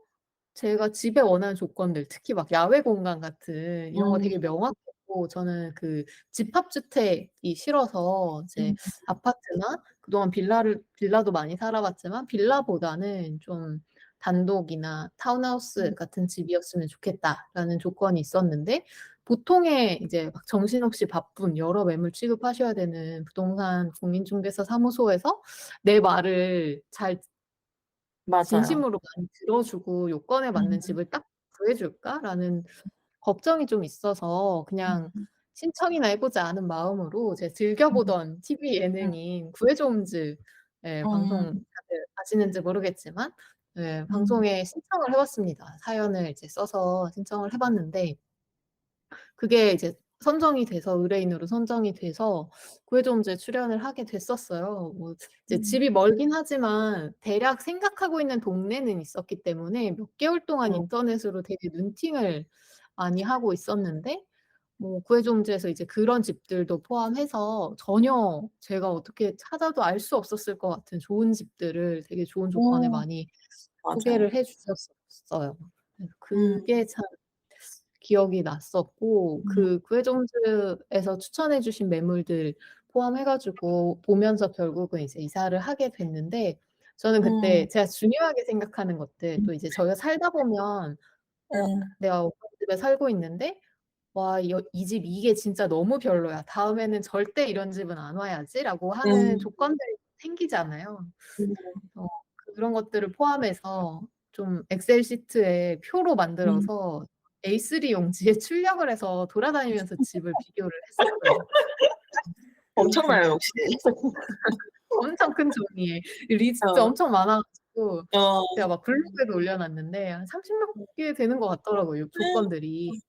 제가 집에 원하는 조건들 특히 막 야외 공간 같은 이런 거 되게 음, 명확했고 저는 그 집합주택이 싫어서 이제 음, 아파트나 그동안 빌라도 많이 살아봤지만 빌라보다는 좀 단독이나 타운하우스 음, 같은 집이었으면 좋겠다라는 조건이 있었는데 보통의 이제 막 정신없이 바쁜 여러 매물 취급하셔야 되는 부동산 공인중개사 사무소에서 내 말을 잘 맞아요. 진심으로 많이 들어주고 요건에 맞는 음, 집을 딱 구해줄까라는 걱정이 좀 있어서 그냥 음, 신청이나 해보자 하는 마음으로 제가 음, 즐겨보던 TV 음, 예능인 구해줘 홈즈 예, 음, 방송 다들 아시는지 모르겠지만 예, 음, 방송에 신청을 해봤습니다. 사연을 이제 써서 신청을 해봤는데 그게 이제 선정이 돼서 의뢰인으로 선정이 돼서 구해줘홈즈에 출연을 하게 됐었어요. 뭐 이제 음, 집이 멀긴 하지만 대략 생각하고 있는 동네는 있었기 때문에 몇 개월 동안 음, 인터넷으로 되게 눈팅을 많이 하고 있었는데 뭐 구해줘홈즈에서 이제 그런 집들도 포함해서 전혀 제가 어떻게 찾아도 알 수 없었을 것 같은 좋은 집들을 되게 좋은 조건에 음, 많이 맞아요. 소개를 해 주셨었어요. 그래서 음, 그게 참 기억이 났었고 음, 그 구해정즈에서 추천해 주신 매물들 포함해 가지고 보면서 결국은 이제 이사를 하게 됐는데 저는 음, 그때 제가 중요하게 생각하는 것들 또 이제 저희가 살다 보면 음, 내가 어떤 집에 살고 있는데 '와 이 집 이게 진짜 너무 별로야. 다음에는 절대 이런 집은 안 와야지.'라고 하는 음, 조건들이 생기잖아요. 음, 어 그런 것들을 포함해서 좀 엑셀 시트에 표로 음. 만들어서 A3 용지에 출력을 해서 돌아다니면서 집을 비교를 했었어요. 그 엄청나요, 역시. 엄청 큰 종이에 리스트 어, 엄청 많아 가지고 어, 제가 막 블로그에도 올려 놨는데 한 30 몇 개 되는 것 같더라고요, 조건들이.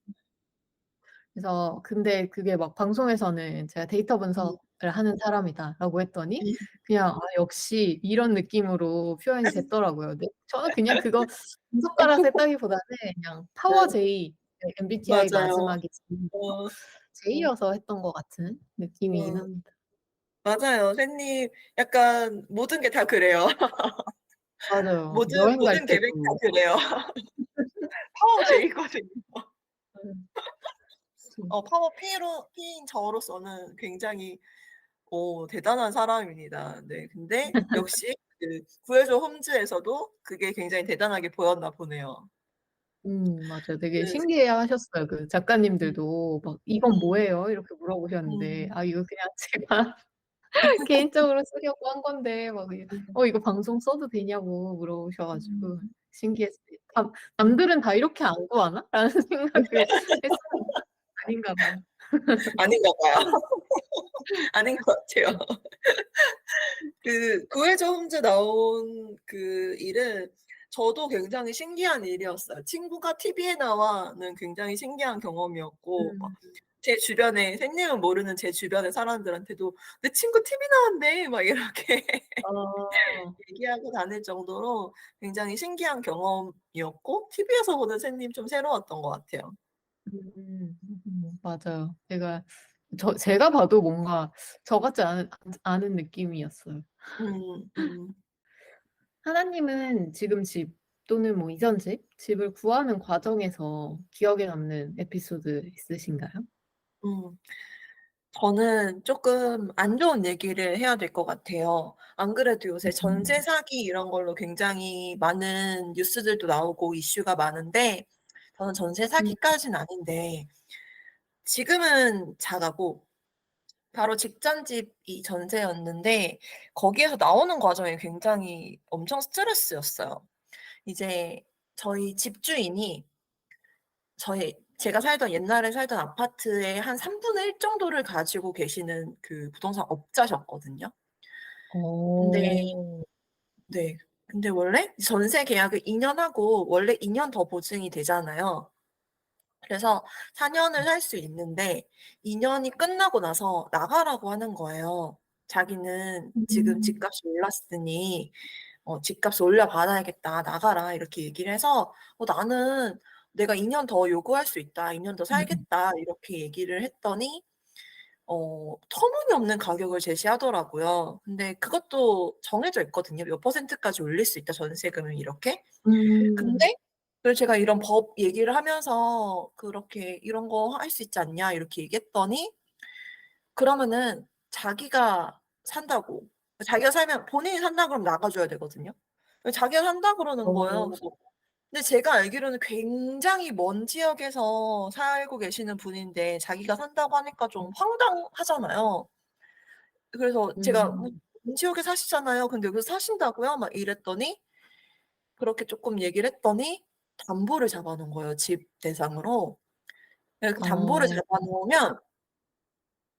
그래서 근데 그게 막 방송에서는 제가 데이터 음, 분석을 하는 사람이다라고 했더니 음, 그냥 역시 이런 느낌으로 표현이 됐더라고요. 네. 저는 그냥 그거 분석가라서 했다기보다는 그냥 파워 네, J MBTI 맞아요. 마지막이 어, 어, J여서 했던 것 같은 느낌이긴 어, 합니다. 맞아요. 샌님, 약간 모든 게 다 그래요. 맞아요. 모든, 여행 갈 모든 계획 다 때도 그래요. 파워 J거든요. 파워 P인 저로서는 굉장히, 대단한 사람입니다. 네. 근데 역시 그 구해줘 홈즈에서도 그게 굉장히 대단하게 보였나 보네요. 맞아요. 되게 그, 신기해 하셨어요. 그 음, 작가님들도 막 "이건 음, 뭐예요?" 이렇게 물어보셨는데 음, 이거 그냥 제가 개인적으로 쓰려고 한 건데 막 음, 이거 방송 써도 되냐고 물어보셔 음. 가지고 신기했어요. 남들은 다 이렇게 안 구하나? 라는 생각을 했었는데 아닌가 봐요. 아닌가 봐요. 아닌 것 같아요. 그 구해줘 홈즈 나온 그 일은 저도 굉장히 신기한 일이었어요. 친구가 TV에 나와는 굉장히 신기한 경험이었고 막 음. 제 주변에 샌님은 모르는 제 주변의 사람들한테도 "내 친구 TV 나왔네." 막 이렇게 어. 얘기하고 다닐 정도로 굉장히 신기한 경험이었고 TV에서 보는 샌님 좀 새로웠던 것 같아요. 맞아요. 제가 봐도 뭔가 저 같지 않은 느낌이었어요. 음 음. 하나님은 지금 집 또는 뭐 이전 집을 구하는 과정에서 기억에 남는 에피소드 있으신가요? 음. 저는 쪼끔 안 좋은 얘기를 해야 될 것 같아요. 안 그래도 요새 전세 음. 사기 이런 걸로 굉장히 많은 뉴스들도 나오고 이슈가 많은데 저는 전세 음. 사기까지는 아닌데 지금은 자가고 바로 직전 집이 전세였는데 거기에서 나오는 과정이 굉장히 엄청 스트레스였어요. 이제 저희 집주인이 제가 살던 옛날에 살던 아파트의 한 3분의 1 정도를 가지고 계시는 그 부동산 업자셨거든요. 근데 어. 네. 근데 원래 전세 계약을 2년 하고 원래 2년 더 보증이 되잖아요. 그래서 4 년을 살 수 있는데 2 년이 끝나고 나서 나가라고 하는 거예요. 자기는 "지금 음. 집값이 올랐으니 집값을 올려 받아야겠다. 나가라." 이렇게 얘기를 해서 나는 내가 2년 더 요구할 수 있다. 2년 더 음. 살겠다." 이렇게 얘기를 했더니 터무니없는 가격을 제시하더라고요. 근데 그것도 정해져 있거든요. 몇 퍼센트까지 올릴 수 있다 전세금을 이렇게. 음. 근데 그래서 제가 이런 법 얘기를 하면서 그렇게 "이런 거 할 수 있지 않냐." 이렇게 얘기했더니 그러면은 자기가 산다고 자기가 살면 본인이 산다 그러면 나가 줘야 되거든요. 자기가 산다 그러는 거예요. 어. 그래서 근데 제가 알기로는 굉장히 먼 지역에서 살고 계시는 분인데 자기가 산다고 하니까 좀 황당하잖아요. 그래서 제가 음. "먼 지역에 사시잖아요. 근데 여기서 사신다고요?" 막 이랬더니 그렇게 쪼끔 얘기를 했더니 담보를 잡아 놓은 거예요, 집 대상으로. 예 그 담보를 어. 잡아 놓으면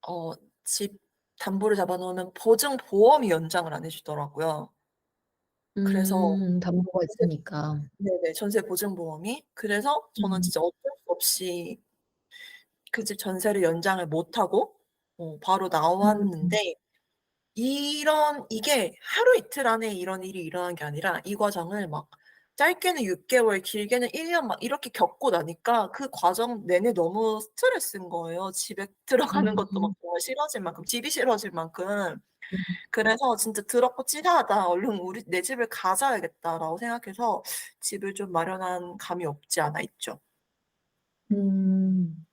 어 집 담보를 잡아 놓으면 보증 보험이 연장을 안 해 주더라고요. 그래서 담보가 전세 있으니까. 네네. 전세 보증 보험이. 그래서 저는 음. 진짜 어쩔 수 없이 그 집 전세를 연장을 못 하고 바로 음. 나왔는데 이게 하루 이틀 안에 이런 일이 일어난 게 아니라 이 과정을 막 짧게는 6 개월 길게는 1년 막 이렇게 겪고 나니까 그 과정 내내 너무 스트레스인 거예요. 집에 들어가는 것도 막 음. 정말 싫어질 만큼 집이 싫어질 만큼. 음. 그래서 진짜 '더럽고 치사하다. 얼른 내 집을 가져야겠다.'라고 생각해서 집을 좀 마련한 감이 없지 않아 있죠. 음.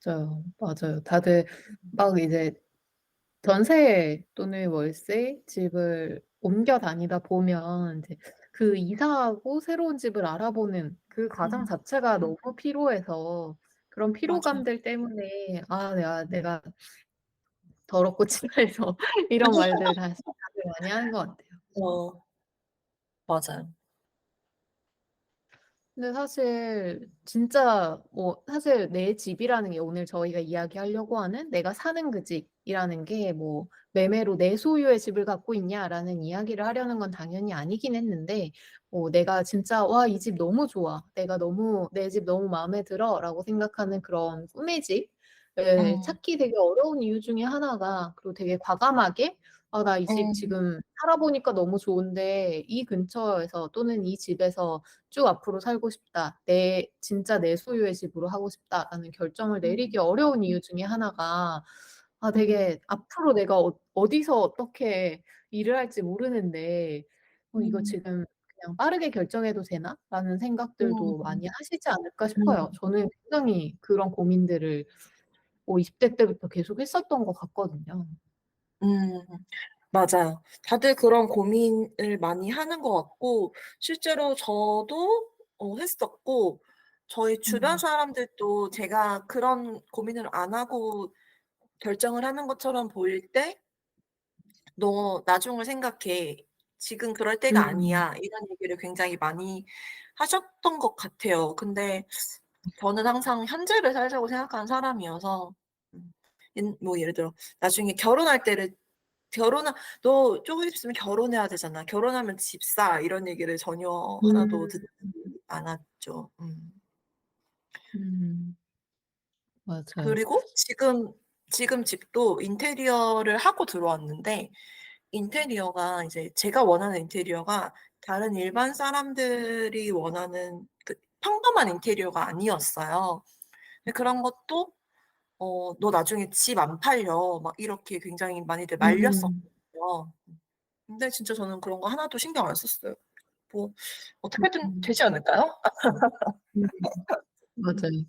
맞아요. 맞아요. 다들 막 이제 전세 또는 월세 집을 옮겨 다니다 보면 이제 그 이사하고 새로운 집을 알아보는 그 과정 음 자체가 너무 피로해서 그런 맞아요. 피로감들 때문에 '아 내가 더럽고 치사해서' 이런 말들 다들 많이 하는 것 같아요. 어 맞아요. 근데 사실 진짜 뭐 사실 내 집이라는 게 오늘 저희가 이야기하려고 하는 내가 사는 그 집이라는 게 뭐 매매로 "내 소유의 집을 갖고 있냐?"라는 이야기를 하려는 건 당연히 아니긴 했는데 내가 진짜 '와 이 집 너무 좋아. 내가 너무 내 집 너무 마음에 들어.'라고 생각하는 그런 꿈의 집을 음. 찾기 되게 어려운 이유 중에 하나가 그리고 되게 과감하게 '아 나 이 집 음. 지금 살아보니까 너무 좋은데 이 근처에서 또는 이 집에서 쭉 앞으로 살고 싶다. 진짜 내 소유의 집으로 하고 싶다라는 결정을 내리기 음. 어려운 이유 중에 하나가 음. 되게 앞으로 내가 어디서 어떻게 일을 할지 모르는데 이거 음. 지금 그냥 빠르게 결정해도 되나?'라는 음. 생각들도 많이 하시지 않을까 싶어요. 음. 저는 굉장히 그런 고민들을 20대 때부터 계속 했었던 것 같거든요. 음. 맞아요. 다들 그런 고민을 많이 하는 것 같고 실제로 저도 했었고 저희 주변 음. 사람들도 제가 그런 고민을 안 하고 결정을 하는 것처럼 보일 때 "너 나중을 생각해. 지금 그럴 때가 음. 아니야." 이런 얘기를 굉장히 많이 하셨던 것 같아요. 근데 저는 항상 현재를 살자고 생각하는 사람이어서 음 뭐 예를 들어 나중에 결혼할 때를 결혼하 "너 조금 있으면 결혼해야 되잖아. 결혼하면 집 사." 이런 얘기를 전혀 하나도 듣지 음. 않았죠. 음. 맞아요. 그리고 지금 집도 인테리어를 하고 들어왔는데 인테리어가 이제 제가 원하는 인테리어가 다른 일반 사람들이 원하는 그 평범한 인테리어가 아니었어요. 근데 그런 것도 "너 나중에 집 안 팔려." 막 이렇게 굉장히 많이들 음. 말렸었거든요. 근데 진짜 저는 그런 거 하나도 신경 안 썼어요. 뭐 어떻게든 음. 되지 않을까요? 음. 맞아요.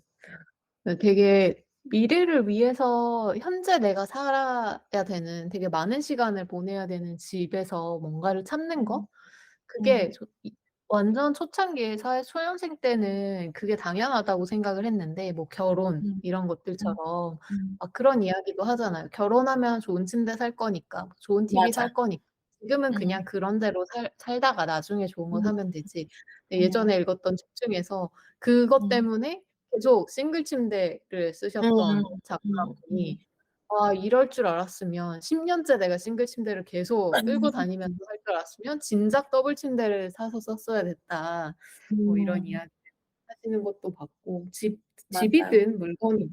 되게 미래를 위해서 현재 내가 살아야 되는 되게 많은 시간을 보내야 되는 집에서 뭔가를 찾는 음. 거? 그게 음. 완전 초창기에 초년생 때는 그게 당연하다고 생각을 했는데 뭐 결혼 음. 이런 음. 것들처럼 음. 막 그런 이야기도 하잖아요. 결혼하면 좋은 침대 살 거니까, 뭐 좋은 TV 맞아. 살 거니까. 지금은 그냥 음. 그런 대로 살다가 나중에 좋은 거 음. 사면 되지. 근데 예전에 음. 읽었던 책 중에서 그것 음. 때문에 계속 싱글 침대를 음음. 쓰셨던 음. 작가분이 "아 이럴 줄 알았으면 10 년째 내가 싱글 침대를 계속 끌고 다니면서 할 줄 알았으면 진작 더블 침대를 사서 썼어야 됐다." 뭐 이런 음. 이야기 하시는 것도 봤고 맞아요. 집이든 물건이든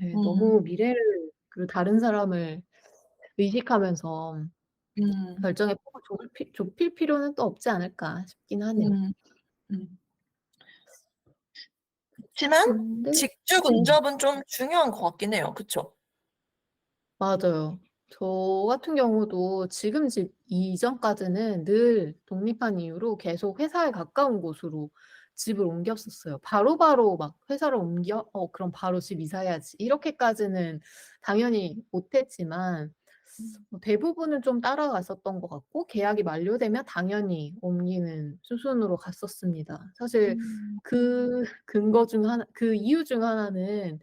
예 음. 너무 미래를 그리고 다른 사람을 의식하면서 음. 결정의 폭을 좁힐 필요는 또 없지 않을까 싶긴 하네요. 음. 음. 그치만 근데 직주 음. 근접은 좀 중요한 것 같긴 해요. 그쵸? 맞아요. 저 같은 경우도 지금 집 이전까지는 늘 독립한 이후로 계속 회사에 가까운 곳으로 집을 옮겼었어요. 바로바로 막 회사를 옮겨? 그럼 바로 집 이사해야지. 이렇게까지는 당연히 못 했지만 음. 뭐 대부분은 좀 따라갔었던 것 같고 계약이 만료되면 당연히 옮기는 수순으로 갔었습니다. 사실 음. 그 이유 중 하나는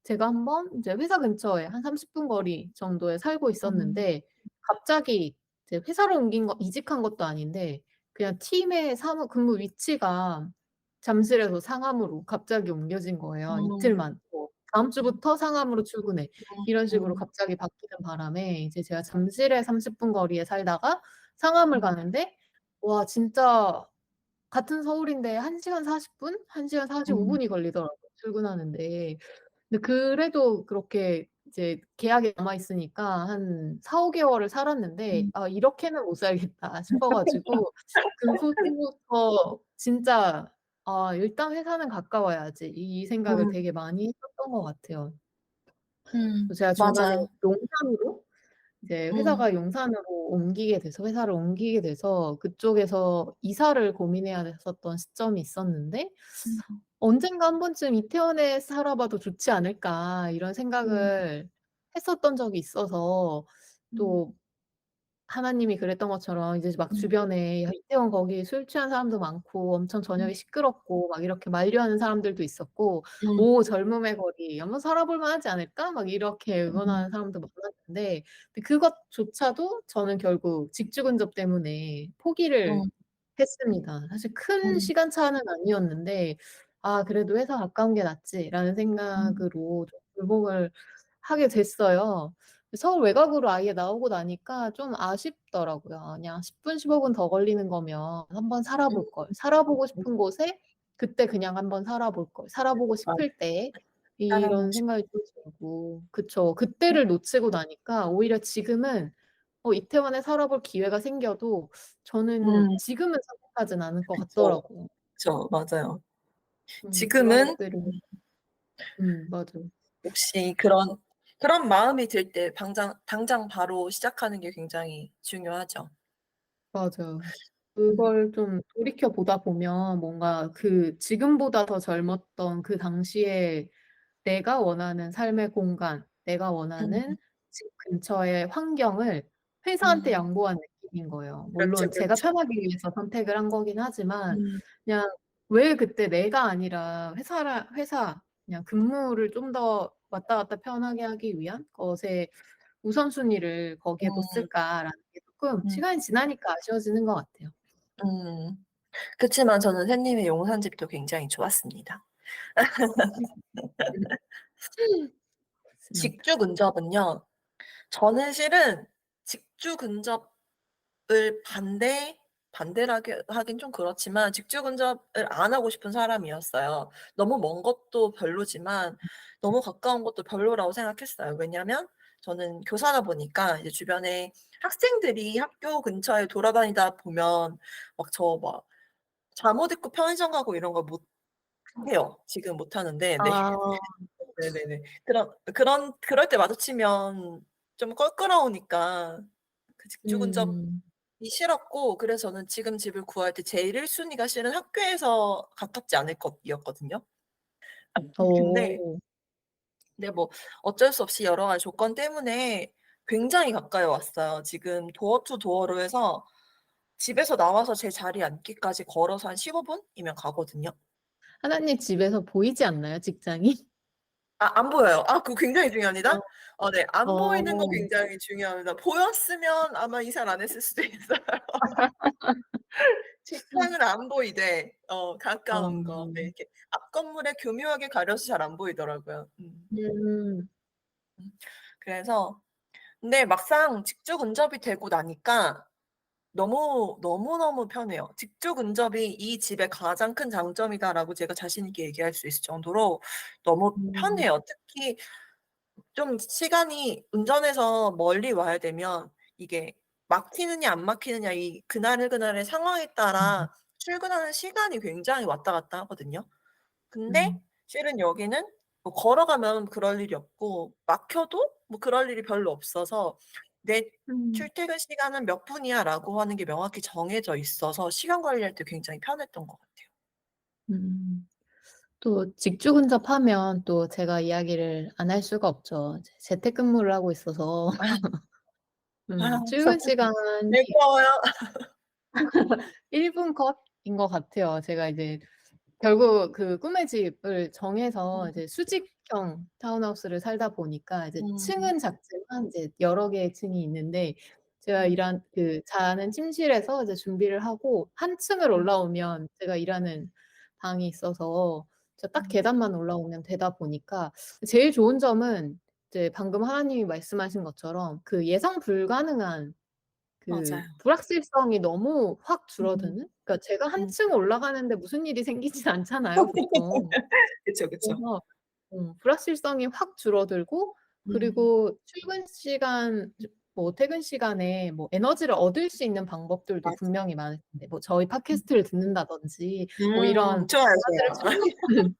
제가 한번 이제 회사 근처에 한 30분 거리 정도에 살고 음. 있었는데 갑자기 이제 회사를 이직한 것도 아닌데 그냥 팀의 사무 근무 위치가 잠실에서 상암으로 갑자기 옮겨진 거예요. 음. 이틀만. 뭐 "다음 주부터 상암으로 출근해." 이런 식으로 음. 갑자기 바뀌는 바람에 이제 제가 잠실에 30분 거리에 살다가 상암을 음. 가는데 와 진짜 같은 서울인데 1 시간 40 분, 1 시간 45 음. 분이 걸리더라고요 출근하는데. 근데 그래도 그렇게 이제 계약이 남아 있으니까 한 4-5 개월을 살았는데 음. '아 이렇게는 못 살겠다.' 싶어 가지고 그 후부터 진짜 '아 일단 회사는 가까워야지.' 이 생각을 음. 되게 많이 했었던 것 같아요. 제가 중간에 맞아요. 용산으로 이제 음. 회사가 용산으로 회사를 옮기게 돼서 그쪽에서 이사를 고민해야 됐었던 시점이 있었는데 음. '언젠가 한 번쯤 이태원에 살아 봐도 좋지 않을까.' 이런 음. 생각을 했었던 적이 있어서 음. 또 하나님이 그랬던 것처럼 이제 막 음. 주변에 "야 이태원 거기 술 취한 사람도 많고 엄청 저녁에 시끄럽고." 막 이렇게 만류하는 사람들도 있었고 음. "오 젊음의 거리. 한번 살아볼 만하지 않을까?" 막 이렇게 음. 응원하는 사람도 많았는데 근데 그것조차도 저는 결국 직주 근접 때문에 포기를 음. 했습니다. 사실 큰 음. 시간차는 아니었는데 '아 그래도 회사 가까운 게 낫지.'라는 음. 생각으로 좀 불복을 하게 됐어요. 서울 외곽으로 아예 나오고 나니까 좀 아쉽더라고요. 그냥 10 분, 15분 더 걸리는 거면 '한번 살아볼 걸. 살아보고 음. 싶은 곳에 그때 그냥 한번 살아볼 걸. 살아보고 맞아. 싶을 때.' 따라오고 이런 싶 생각이 좀 들고 그쵸. 그때를 놓치고 나니까 오히려 지금은 이태원에 살아볼 기회가 생겨도 저는 음. 지금은 선택하진 않을 것 그쵸. 같더라고요. 그쵸. 맞아요. 그런 지금은 것들을 맞아요. 혹시 그런 마음이 들 때 당장 바로 시작하는 게 굉장히 중요하죠. 맞아요. 음. 그걸 좀 돌이켜 보다 보면 뭔가 지금보다 더 젊었던 그 당시에 내가 원하는 삶의 공간, 내가 음. 원하는 집 근처의 환경을 회사한테 음. 양보한 느낌인 거예요. 그렇죠, 물론 제가 그렇죠. 편하기 위해서 선택을 한 거긴 하지만 음. 그냥 왜 그때 내가 아니라 회사 그냥 근무를 좀 더 왔다 갔다 편하게 하기 위한 것에 우선순위를 거기에 음. 뒀을까라는 게 쪼끔 음. 시간이 지나니까 아쉬워지는 것 같아요. 음. 그치만 저는 새님의 용산집도 굉장히 좋았습니다. 음. 직주 근접은요. 저는 실은 직주 근접을 반대라기 하긴 좀 그렇지만 직주 근접을 안 하고 싶은 사람이었어요. 너무 먼 것도 별로지만 너무 가까운 것도 별로라고 생각했어요. 왜냐면 저는 교사다 보니까 이제 주변에 학생들이 학교 근처에 돌아다니다 보면 막 잠옷 입고 편의점 가고 이런 걸 못 해요. 지금 못 하는데 네. 아, 네네네. 그럴 때 마주치면 좀 껄끄러우니까 그 직주 근접이 음, 싫었고 그래서 저는 지금 집을 구할 때 제일 1 순위가 실은 학교에서 가깝지 않을 것이었거든요. 근데 오, 뭐 어쩔 수 없이 여러 가지 조건 때문에 굉장히 가까이 왔어요. 지금 도어 투 도어로 해서 집에서 나와서 제 자리에 앉기까지 걸어서 한 15 분이면 가거든요. 하나님 집에서 보이지 않나요, 직장이? 안 보여요. 그거 굉장히 중요합니다. 네. 안 보이는 거 어, 굉장히 중요합니다. 보였으면 아마 이사를 안 했을 수도 있어요. 직장은 안 보이되 어, 가까운 거. 네. 이렇게 앞 건물에 교묘하게 가려서 잘 안 보이더라고요. 음, 음. 그래서 근데 막상 직주 근접이 되고 나니까 너무너무 편해요. 직주 근접이 이 집의 가장 큰 장점이다라고 제가 자신 있게 얘기할 수 있을 정도로 너무 음, 편해요. 특히 좀 시간이 운전해서 멀리 와야 되면 이게 막히느냐 안 막히느냐 이 그날의 상황에 따라 출근하는 시간이 굉장히 왔다 갔다 하거든요. 근데 음, 실은 여기는 뭐 걸어가면 그럴 일이 없고 막혀도 뭐 그럴 일이 별로 없어서 "내 음, 출퇴근 시간은 몇 분이야."라고 하는 게 명확히 정해져 있어서 시간 관리할 때 굉장히 편했던 것 같아요. 음. 또 직주 근접하면 또 제가 이야기를 안 할 수가 없죠. 재택근무를 하고 있어서 아. 아 출근 시간이 즐거워요. 1분 컷인 것 같아요. 제가 이제 결국 그 꿈의 집을 정해서 음. 이제 수직형 타운하우스를 살다 보니까 이제 음. 층은 작지만 이제 여러 개의 층이 있는데 제가 음. 일한 그 자는 침실에서 이제 준비를 하고 한 층을 음. 올라오면 제가 일하는 방이 있어서 제가 딱 음. 계단만 올라오면 되다 보니까 제일 좋은 점은 이제 방금 하나님이 말씀하신 것처럼 그 예상 불가능한 그 맞아요. 불확실성이 너무 확 음. 줄어드는? 그러니까 제가 한 음. 층 올라가는데 무슨 일이 생기진 않잖아요, 보통. 그쵸, 그쵸. 그래서 불확실성이 확 줄어들고 음. 그리고 출근 시간 뭐 퇴근 시간에 뭐 에너지를 얻을 수 있는 방법들도 맞아. 분명히 많을 텐데 뭐 저희 음. 팟캐스트를 듣는다든지 뭐 이런 좋아요, 에너지를 좋아요. 충전하는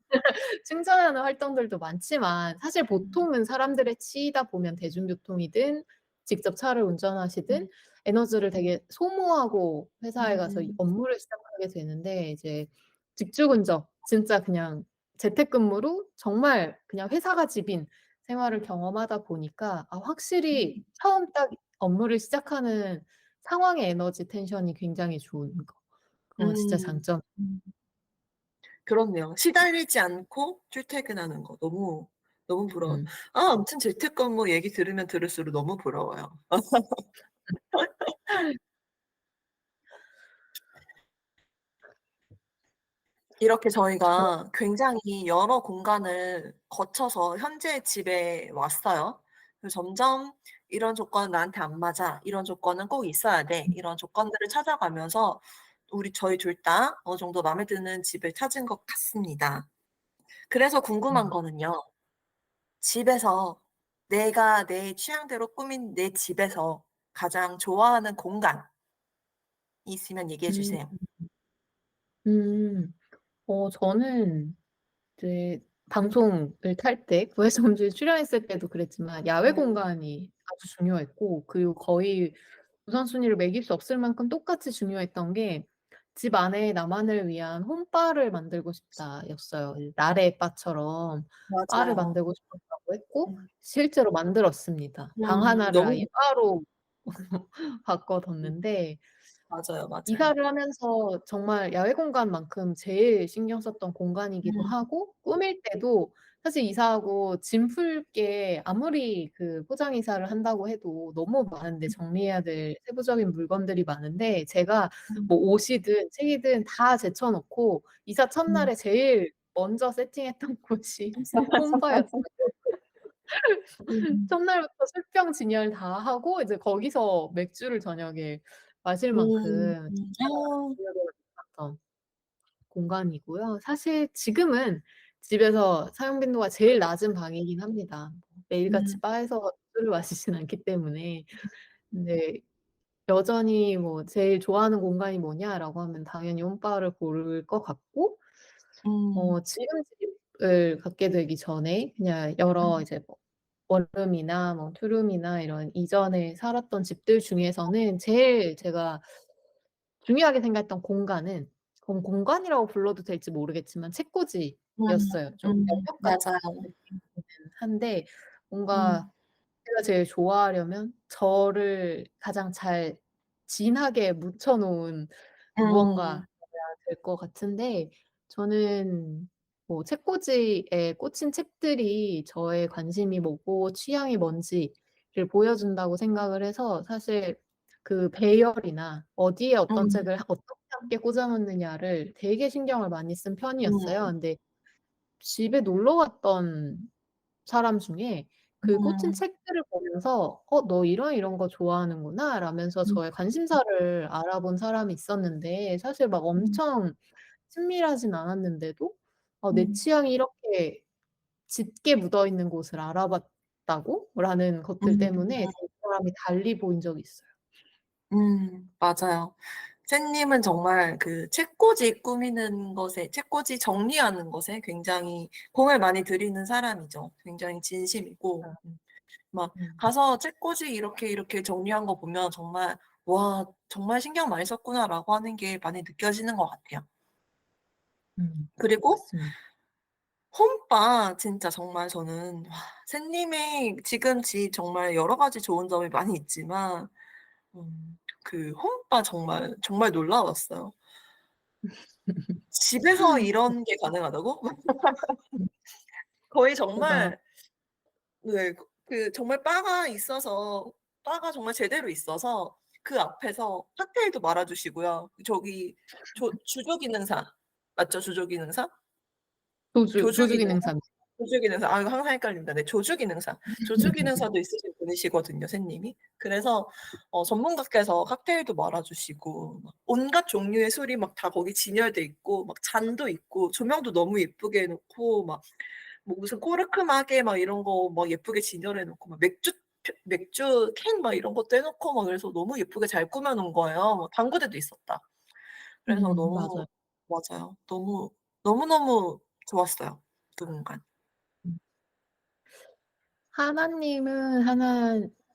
충전하는 활동들도 많지만 사실 음. 보통은 사람들의 치이다 보면 대중교통이든 직접 차를 운전하시든 음. 에너지를 되게 소모하고 회사에 가서 이 음. 업무를 시작하게 되는데 이제 직주 근접 진짜 그냥 재택근무로 정말 그냥 회사가 집인 생활을 경험하다 보니까 확실히 음. 처음 딱 업무를 시작하는 상황의 에너지 텐션이 굉장히 좋은 거. 그건 진짜 음. 장점. 그렇네요. 시달리지 않고 출퇴근하는 거 너무 부러워요. 음. 아무튼 재택근무 얘기 들으면 들을수록 너무 부러워요. 이렇게 저 저희가 굉장히 여러 공간을 거쳐서 현재 집에 왔어요. 그래서 점점 '이런 조건은 나한테 안 맞아. 이런 조건은 꼭 있어야 돼.' 이런 조건들을 찾아가면서 저희 둘 다 어느 정도 마음에 드는 집을 찾은 것 같습니다. 그래서 궁금한 음. 거는요. 집에서 내가 내 취향대로 꾸민 내 집에서 가장 좋아하는 공간이 있으면 얘기해 음. 주세요. 저는 이제 방송을 탈 때 구해성주에 출연했을 때도 그랬지만 야외 음. 공간이 아주 중요했고 그리고 거의 우선순위를 매길 수 없을 만큼 똑같이 중요했던 게 '집 안에 나만을 위한 홈바를 만들고 싶다.'였어요. 나래 바처럼 바를 맞아요. 만들고 싶었다고 했고 음. 실제로 만들었습니다. 방 하나를 아예 너무 바로 바꿔 음 뒀는데 맞아요, 맞아요. 이사를 하면서 정말 야외 공간만큼 제일 신경 썼던 공간이기도 음. 하고 꾸밀 때도 사실 이사하고 짐 풀 게 아무리 그 포장 이사를 한다고 해도 너무 많은데 정리해야 될 세부적인 물건들이 많은데 제가 음. 뭐 옷이든 책이든 다 제쳐 놓고 이사 음. 첫날에 제일 먼저 세팅했던 곳이 홈바였어요. 음. 첫날부터 술병 진열 다 하고 이제 거기서 맥주를 저녁에 마실 음. 만큼 진짜 어. 분위기가 좋았던 공간이고요. 사실 지금은 집에서 사용 빈도가 제일 낮은 방이긴 합니다. 매일같이 음. 바에서 술을 마시진 않기 때문에. 근데 여전히 뭐 "제일 좋아하는 공간이 뭐냐?"라고 하면 당연히 홈바를 고를 것 같고 음. 지금 집을 갖게 되기 전에 그냥 여러 음. 이제 뭐 원룸이나 뭐 투룸이나 이런 이전에 살았던 집들 중에서는 제일 제가 중요하게 생각했던 공간은 그럼 공간이라고 불러도 될지 모르겠지만 책꽂이였어요. 좀 연못 같은 맞아요. 느낌이기는 한데 뭔가 음. 제가 제일 좋아하려면 저를 가장 잘 진하게 묻혀 놓은 음. 무언가여야 될 것 같은데 저는 뭐 책꽂이에 꽂힌 책들이 저의 관심이 뭐고 취향이 뭔지를 보여준다고 생각을 해서 사실 그 배열이나 어디에 어떤 음. 책을 어떻게 함께 꽂아 놓느냐를 되게 신경을 많이 쓴 편이었어요. 음. 근데 집에 놀러 왔던 사람 중에 그 꽂힌 음. 책들을 보면서 너 이런 거 좋아하는구나." 라면서 음. 저의 관심사를 알아본 사람이 있었는데 사실 막 음. 엄청 친밀하진 않았는데도 내 음. 취향이 이렇게 짙게 묻어 있는 곳을 알아봤다고 라는 것들 음. 때문에 그 사람이 달리 보인 적이 있어요. 맞아요. 샌님은 정말 그 책꽂이 꾸미는 것에, 책꽂이 정리하는 것에 굉장히 공을 많이 들이는 사람이죠. 굉장히 진심이고, 아. 막 음. 가서 책꽂이 이렇게 이렇게 정리한 거 보면 정말, 와, 정말 신경 많이 썼구나라고 하는 게 많이 느껴지는 것 같아요. 그리고 맞습니다. 홈바 진짜 정말 저는, 와, 샌님의 지금 집 정말 여러 가지 좋은 점이 많이 있지만, 그 홈바 정말, 정말 놀라웠어요. 집에서 이런 게 가능하다고? 거의 제가 정말 네. 정말 바가 있어서 바가 정말 제대로 있어서 그 앞에서 칵테일도 말아 주시고요. 저기 주조기능사 맞죠? 주조기능사? 조주기능사? 조주기능사입니다. 조주기능사. 아 이거 항상 헷갈립니다. 네. 조주기능사. 조주기능사도 있으신 분이시거든요, 샌님이. 그래서 전문가께서 칵테일도 말아 주시고 막 온갖 종류의 술이 막 다 거기 진열돼 있고 막 잔도 있고 조명도 너무 예쁘게 해 놓고 막 뭐 무슨 코르크마개 막 이런 거 막 예쁘게 진열해 놓고 막 맥주 캔 막 이런 것도 해 놓고 막 그래서 너무 예쁘게 잘 꾸며 놓은 거예요. 뭐 당구대도 있었다. 그래서 너무 맞아요. 맞아요. 너무너무 좋았어요, 그 공간. 음. 하나님은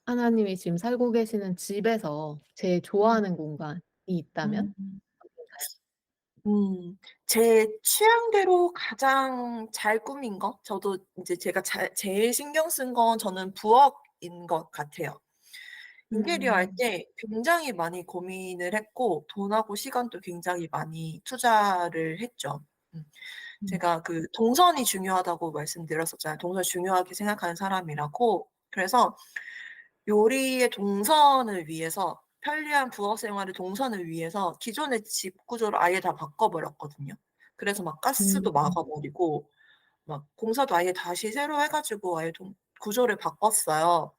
하나님이 지금 살고 계시는 집에서 제일 음. 좋아하는 공간이 있다면 음. 어딘가요? 제 취향대로 가장 잘 꾸민 거? 저도 인제 제가 제일 신경 쓴 건 저는 부엌인 것 같아요. 인테리어 할 음. 때 굉장히 많이 고민을 했고 돈하고 시간도 굉장히 많이 투자를 했죠. 음. 음. 제가 그 동선이 중요하다고 말씀드렸었잖아요. 동선이 중요하게 생각하는 사람이라고. 그래서 요리의 동선을 위해서 편리한 부엌 생활의 동선을 위해서 기존의 집 구조를 아예 다 바꿔 버렸거든요. 그래서 막 가스도 음. 막아 버리고 막 공사도 아예 다시 새로 해 가지고 아예 구조를 바꿨어요.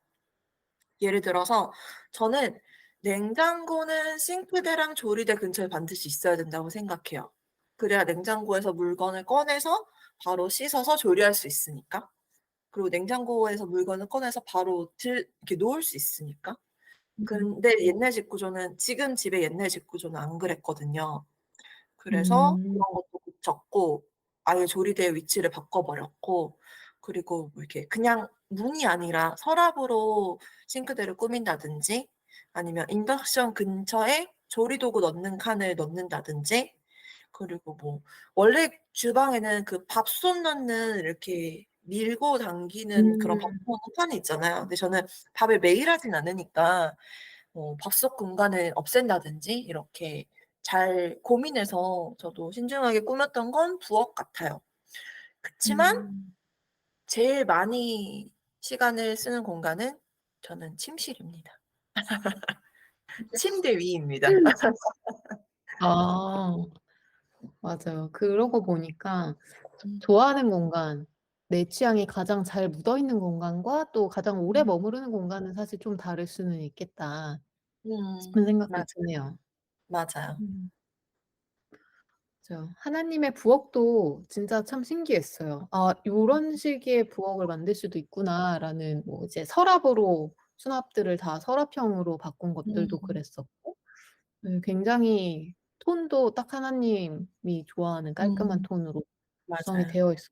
예를 들어서 저는 냉장고는 싱크대랑 조리대 근처에 반드시 있어야 된다고 생각해요. 그래야 냉장고에서 물건을 꺼내서 바로 씻어서 조리할 수 있으니까. 그리고 냉장고에서 물건을 꺼내서 바로 이렇게 놓을 수 있으니까. 음. 근데 옛날 집 구조는 지금 집의 옛날 집 구조는 안 그랬거든요. 그래서 음. 그런 것도 고쳤고 아예 조리대의 위치를 바꿔 버렸고 그리고 뭐 이렇게 그냥 문이 아니라 서랍으로 싱크대를 꾸민다든지 아니면 인덕션 근처에 조리도구 넣는 칸을 넣는다든지 그리고 뭐 원래 주방에는 그 밥솥 넣는 이렇게 밀고 당기는 그런 밥솥 음. 넣는 칸이 있잖아요. 근데 저는 밥을 매일 하진 않으니까 밥솥 공간을 없앤다든지 이렇게 잘 고민해서 저도 신중하게 꾸몄던 건 부엌 같아요. 그치만 음. 제일 많이 시간을 쓰는 공간은 저는 침실입니다. 침대 위입니다. 아 맞아요. 그러고 보니까 음. 좋아하는 공간 내 취향이 가장 잘 묻어있는 공간과 또 가장 오래 음, 머무르는 공간은 사실 좀 다를 수는 있겠다 싶은 음, 생각도 맞, 드네요. 맞아요. 음. 하나님의 부엌도 진짜 참 신기했어요. 아, 요런 식의 부엌을 만들 수도 있구나라는 뭐 이제 서랍으로 수납들을 다 서랍형으로 바꾼 것들도 음, 그랬었고, 굉장히 톤도 딱 하나님이 좋아하는 깔끔한 음, 톤으로 구성이 맞아요. 되어 있어요.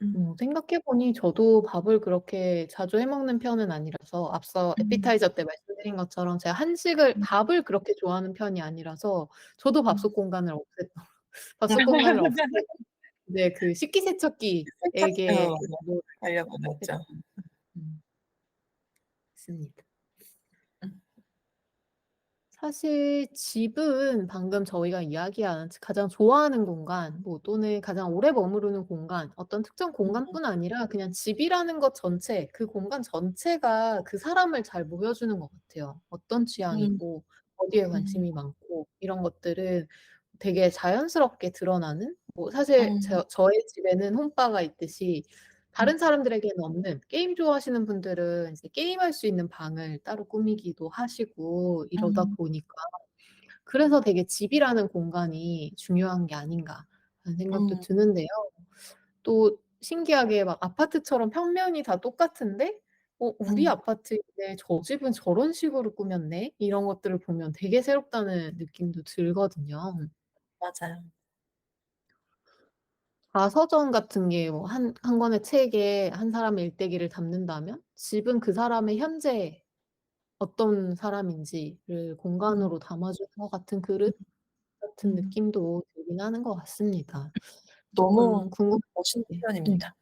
음, 생각해보니 저도 밥을 그렇게 자주 해먹는 편은 아니라서 앞서 음, 에피타이저 때 말씀드린 것처럼 제가 음, 밥을 그렇게 좋아하는 편이 아니라서 저도 음. 밥솥 공간을 없애고 네, 그 식기세척기에게 맞아. 뭐 하려고 했 했죠. 음 습니다. 음, 사실 집은 방금 저희가 이야기한 가장 좋아하는 공간, 뭐 또는 가장 오래 머무르는 공간, 어떤 특정 음, 공간뿐 아니라 그냥 집이라는 것 전체, 그 공간 전체가 그 사람을 잘 보여주는 것 같아요. 어떤 음, 취향이고, 어디에 음, 관심이 많고, 이런 것들은 되게 자연스럽게 드러나는? 뭐 사실 음, 저의 집에는 홈바가 있듯이 음, 다른 사람들에게는 없는 게임 좋아하시는 분들은 이제 게임할 수 있는 방을 따로 꾸미기도 하시고 이러다 음, 보니까 그래서 되게 집이라는 공간이 중요한 게 아닌가 하는 생각도 음, 드는데요. 또 신기하게 막 아파트처럼 평면이 다 똑같은데 우리 음, 아파트인데 저 집은 저런 식으로 꾸몄네? 이런 것들을 보면 되게 새롭다는 느낌도 들거든요. 맞아요. 자서전 같은 게 뭐 한 권의 책에 한 사람의 일대기를 담는다면 집은 그 사람의 현재 어떤 사람인지를 음, 공간으로 담아주는 것 같은 음, 그릇 같은 음. 느낌도 들긴 하는 것 같습니다. 조금 너무 멋있는 궁금한데. 표현입니다.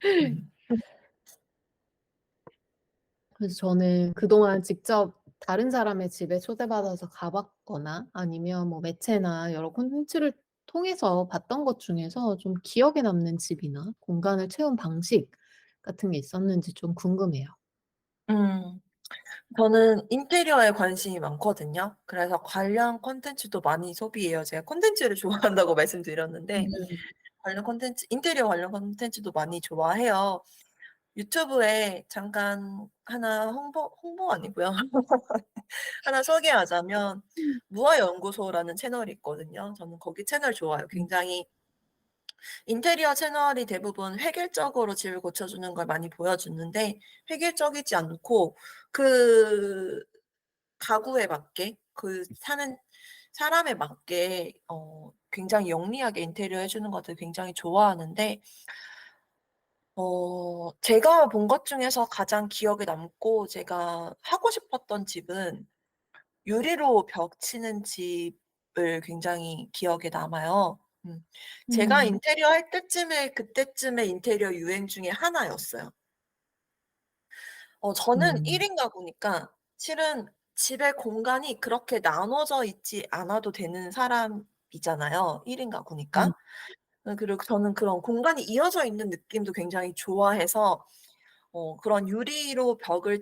음, 그래서 저는 그동안 직접 다른 사람의 집에 초대받아서 가봤거나 아니면 뭐 매체나 여러 콘텐츠를 통해서 봤던 것 중에서 좀 기억에 남는 집이나 공간을 채운 방식 같은 게 있었는지 좀 궁금해요. 음. 저는 인테리어에 관심이 많거든요. 그래서 관련 콘텐츠도 많이 소비해요. 제가 콘텐츠를 좋아한다고 말씀드렸는데, 음. 인테리어 관련 콘텐츠도 많이 좋아해요. 유튜브에 잠깐 하나 홍보 아니고요. 하나 소개하자면, 무아연구소라는 채널이 있거든요. 저는 거기 채널 좋아요. 굉장히 인테리어 채널이 대부분 획일적으로 집을 고쳐주는 걸 많이 보여주는데, 획일적이지 않고, 그 가구에 맞게 그 사는 사람에 맞게 굉장히 영리하게 인테리어 해주는 것들 굉장히 좋아하는데 제가 본 것 중에서 가장 기억에 남고 제가 하고 싶었던 집은 유리로 벽 치는 집을 굉장히 기억에 남아요. 제가 음. 인테리어 할 때쯤에 그때쯤에 인테리어 유행 중에 하나였어요. 저는 음. 1인 가구니까 실은 집의 공간이 그렇게 나눠져 있지 않아도 되는 사람이잖아요. 1인 음. 가구니까. 그리고 저는 그런 공간이 이어져 있는 느낌도 굉장히 좋아해서 그런 유리로 벽을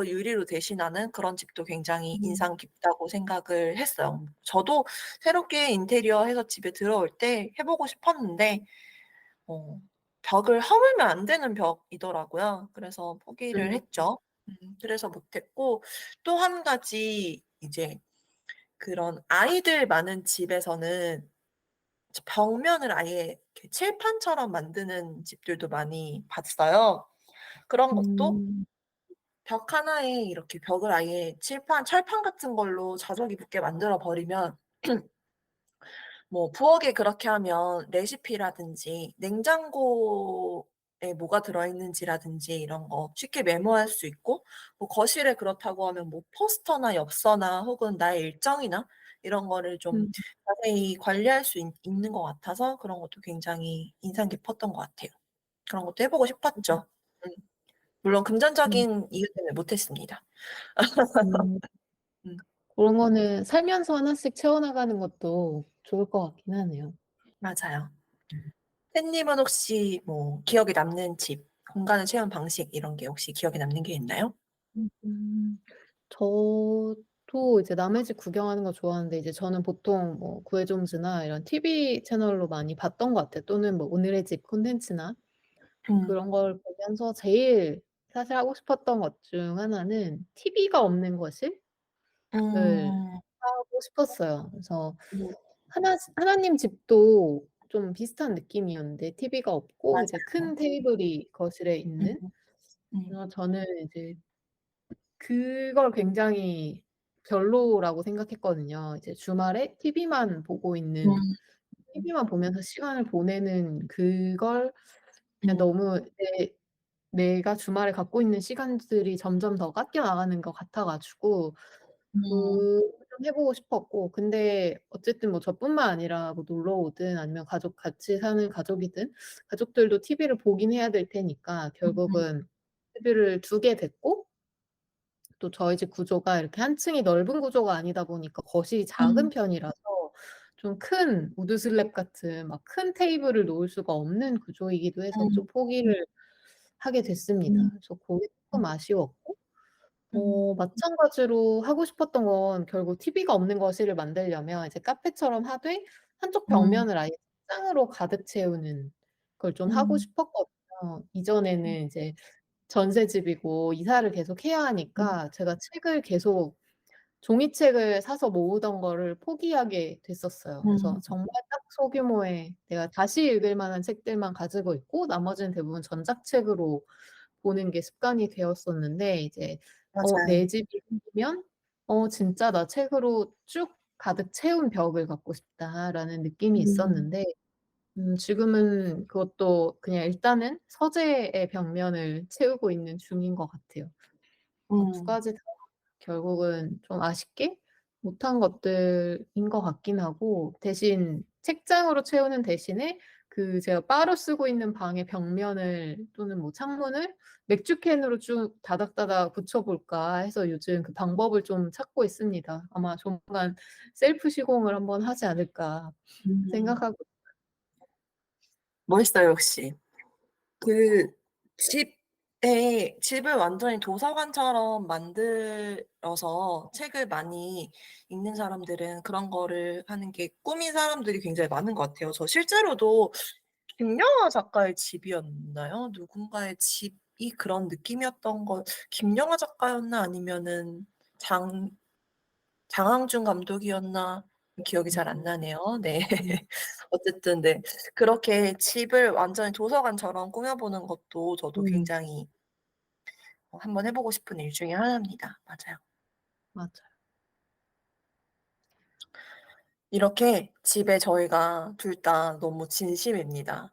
유리로 대신하는 그런 집도 굉장히 음. 인상 깊다고 생각을 했어요. 저도 새롭게 인테리어 해서 집에 들어올 때 해보고 싶었는데, 어, 벽을 허물면 안 되는 벽이더라고요. 그래서 포기를 음. 했죠. 그래서 못했고, 또 한 가지, 이제, 그런 아이들 많은 집에서는 벽면을 아예 이렇게 칠판처럼 만드는 집들도 많이 봤어요. 그런 것도 음. 벽 하나에 이렇게 벽을 아예 철판 같은 걸로 자석이 붙게 만들어 버리면 뭐 부엌에 그렇게 하면 레시피라든지 냉장고에 뭐가 들어있는지라든지 이런 거 쉽게 메모할 수 있고 뭐 거실에 그렇다고 하면 뭐 포스터나 엽서나 혹은 나의 일정이나 이런 거를 좀 음. 자세히 관리할 수 있는 것 같아서 그런 것도 굉장히 인상 깊었던 것 같아요. 그런 것도 해보고 싶었죠. 음, 물론 음. 금전적인 이유 때문에 못했습니다. 음. 음, 그런 거는 살면서 하나씩 채워나가는 것도 좋을 것 같긴 하네요. 맞아요. 팬님은 혹시 뭐 기억에 남는 집, 공간을 채운 방식 이런 게 혹시 기억에 남는 게 있나요? 음. 저도 저도 이제 남의 집 구경하는 거 좋아하는데 이제 저는 보통 뭐 구해종즈나 이런 TV 채널로 많이 봤던 것 같아요. 또는 뭐 오늘의 집 콘텐츠나 음, 그런 걸 보면서 제일 사실 하고 싶었던 것 중 하나는 TV가 없는 거실을 음, 하고 싶었어요. 그래서 음, 하나님 집도 좀 비슷한 느낌이었는데 TV가 없고 이제 맞아요. 큰 테이블이 거실에 음, 있는. 음, 그래서 저는 이제 그걸 굉장히 별로라고 생각했거든요. 이제 주말에 음, TV만 보면서 시간을 보내는 그걸 그냥 음, 너무 내가 주말에 갖고 있는 시간들이 점점 더 깎여 나가는 것 같아 가지고 음, 그걸 좀 해보고 싶었고, 근데 어쨌든 뭐 저뿐만 아니라 뭐 놀러 오든 아니면 같이 사는 가족이든 가족들도 TV를 보긴 해야 될 테니까 음, 결국은 TV를 두게 됐고, 또 저희 집 구조가 이렇게 한 층이 넓은 구조가 아니다 보니까 거실이 작은 음, 편이라서 좀 큰 우드슬랩 같은 막 큰 테이블을 놓을 수가 없는 구조이기도 해서 좀 음, 포기를 하게 됐습니다. 음, 그래서 그게 음, 조금 아쉬웠고, 음, 마찬가지로 하고 싶었던 건 결국 TV가 없는 거실을 만들려면 이제 카페처럼 하되 한쪽 음, 벽면을 아예 책장으로 가득 채우는 걸 좀 하고 음, 싶었거든요. 이전에는 이제 전세집이고 이사를 계속 해야 음, 하니까 제가 책을 계속 종이책을 사서 모으던 거를 포기하게 됐었어요. 그래서 음, 정말 딱 소규모의 내가 다시 읽을 만한 책들만 가지고 있고 나머지는 대부분 전작책으로 보는 게 습관이 되었었는데 이제 내 맞아요. 집이 생기면 진짜 나 책으로 쭉 가득 채운 벽을 갖고 싶다라는 느낌이 음, 있었는데 지금은 그것도 그냥 일단은 서재의 벽면을 채우고 있는 중인 것 같아요. 두 음, 가지 다 결국은 좀 아쉽게 못한 것들인 것 같긴 하고, 대신 책장으로 채우는 대신에 그 제가 바로 쓰고 있는 방의 벽면을 또는 뭐 창문을 맥주캔으로 쭉 다닥다닥 붙여볼까 해서 요즘 그 방법을 좀 찾고 있습니다. 아마 조만간 셀프 시공을 한번 하지 않을까 음. 생각하고. 멋있어요, 역시. 그 집을 완전히 도서관처럼 만들어서 책을 많이 읽는 사람들은 그런 거를 하는 게 꿈인 사람들이 굉장히 많은 것 같아요. 저 실제로도 김영하 작가의 집이었나요? 누군가의 집이 그런 느낌이었던 거, 김영하 작가였나 아니면은 장항준 감독이었나? 기억이 잘 안 나네요. 네. 어쨌든, 네. 그렇게 집을 완전히 도서관처럼 꾸며보는 것도 저도 음, 굉장히 한번 해보고 싶은 일 중에 하나입니다. 맞아요. 맞아요. 이렇게 집에 저희가 둘 다 너무 진심입니다.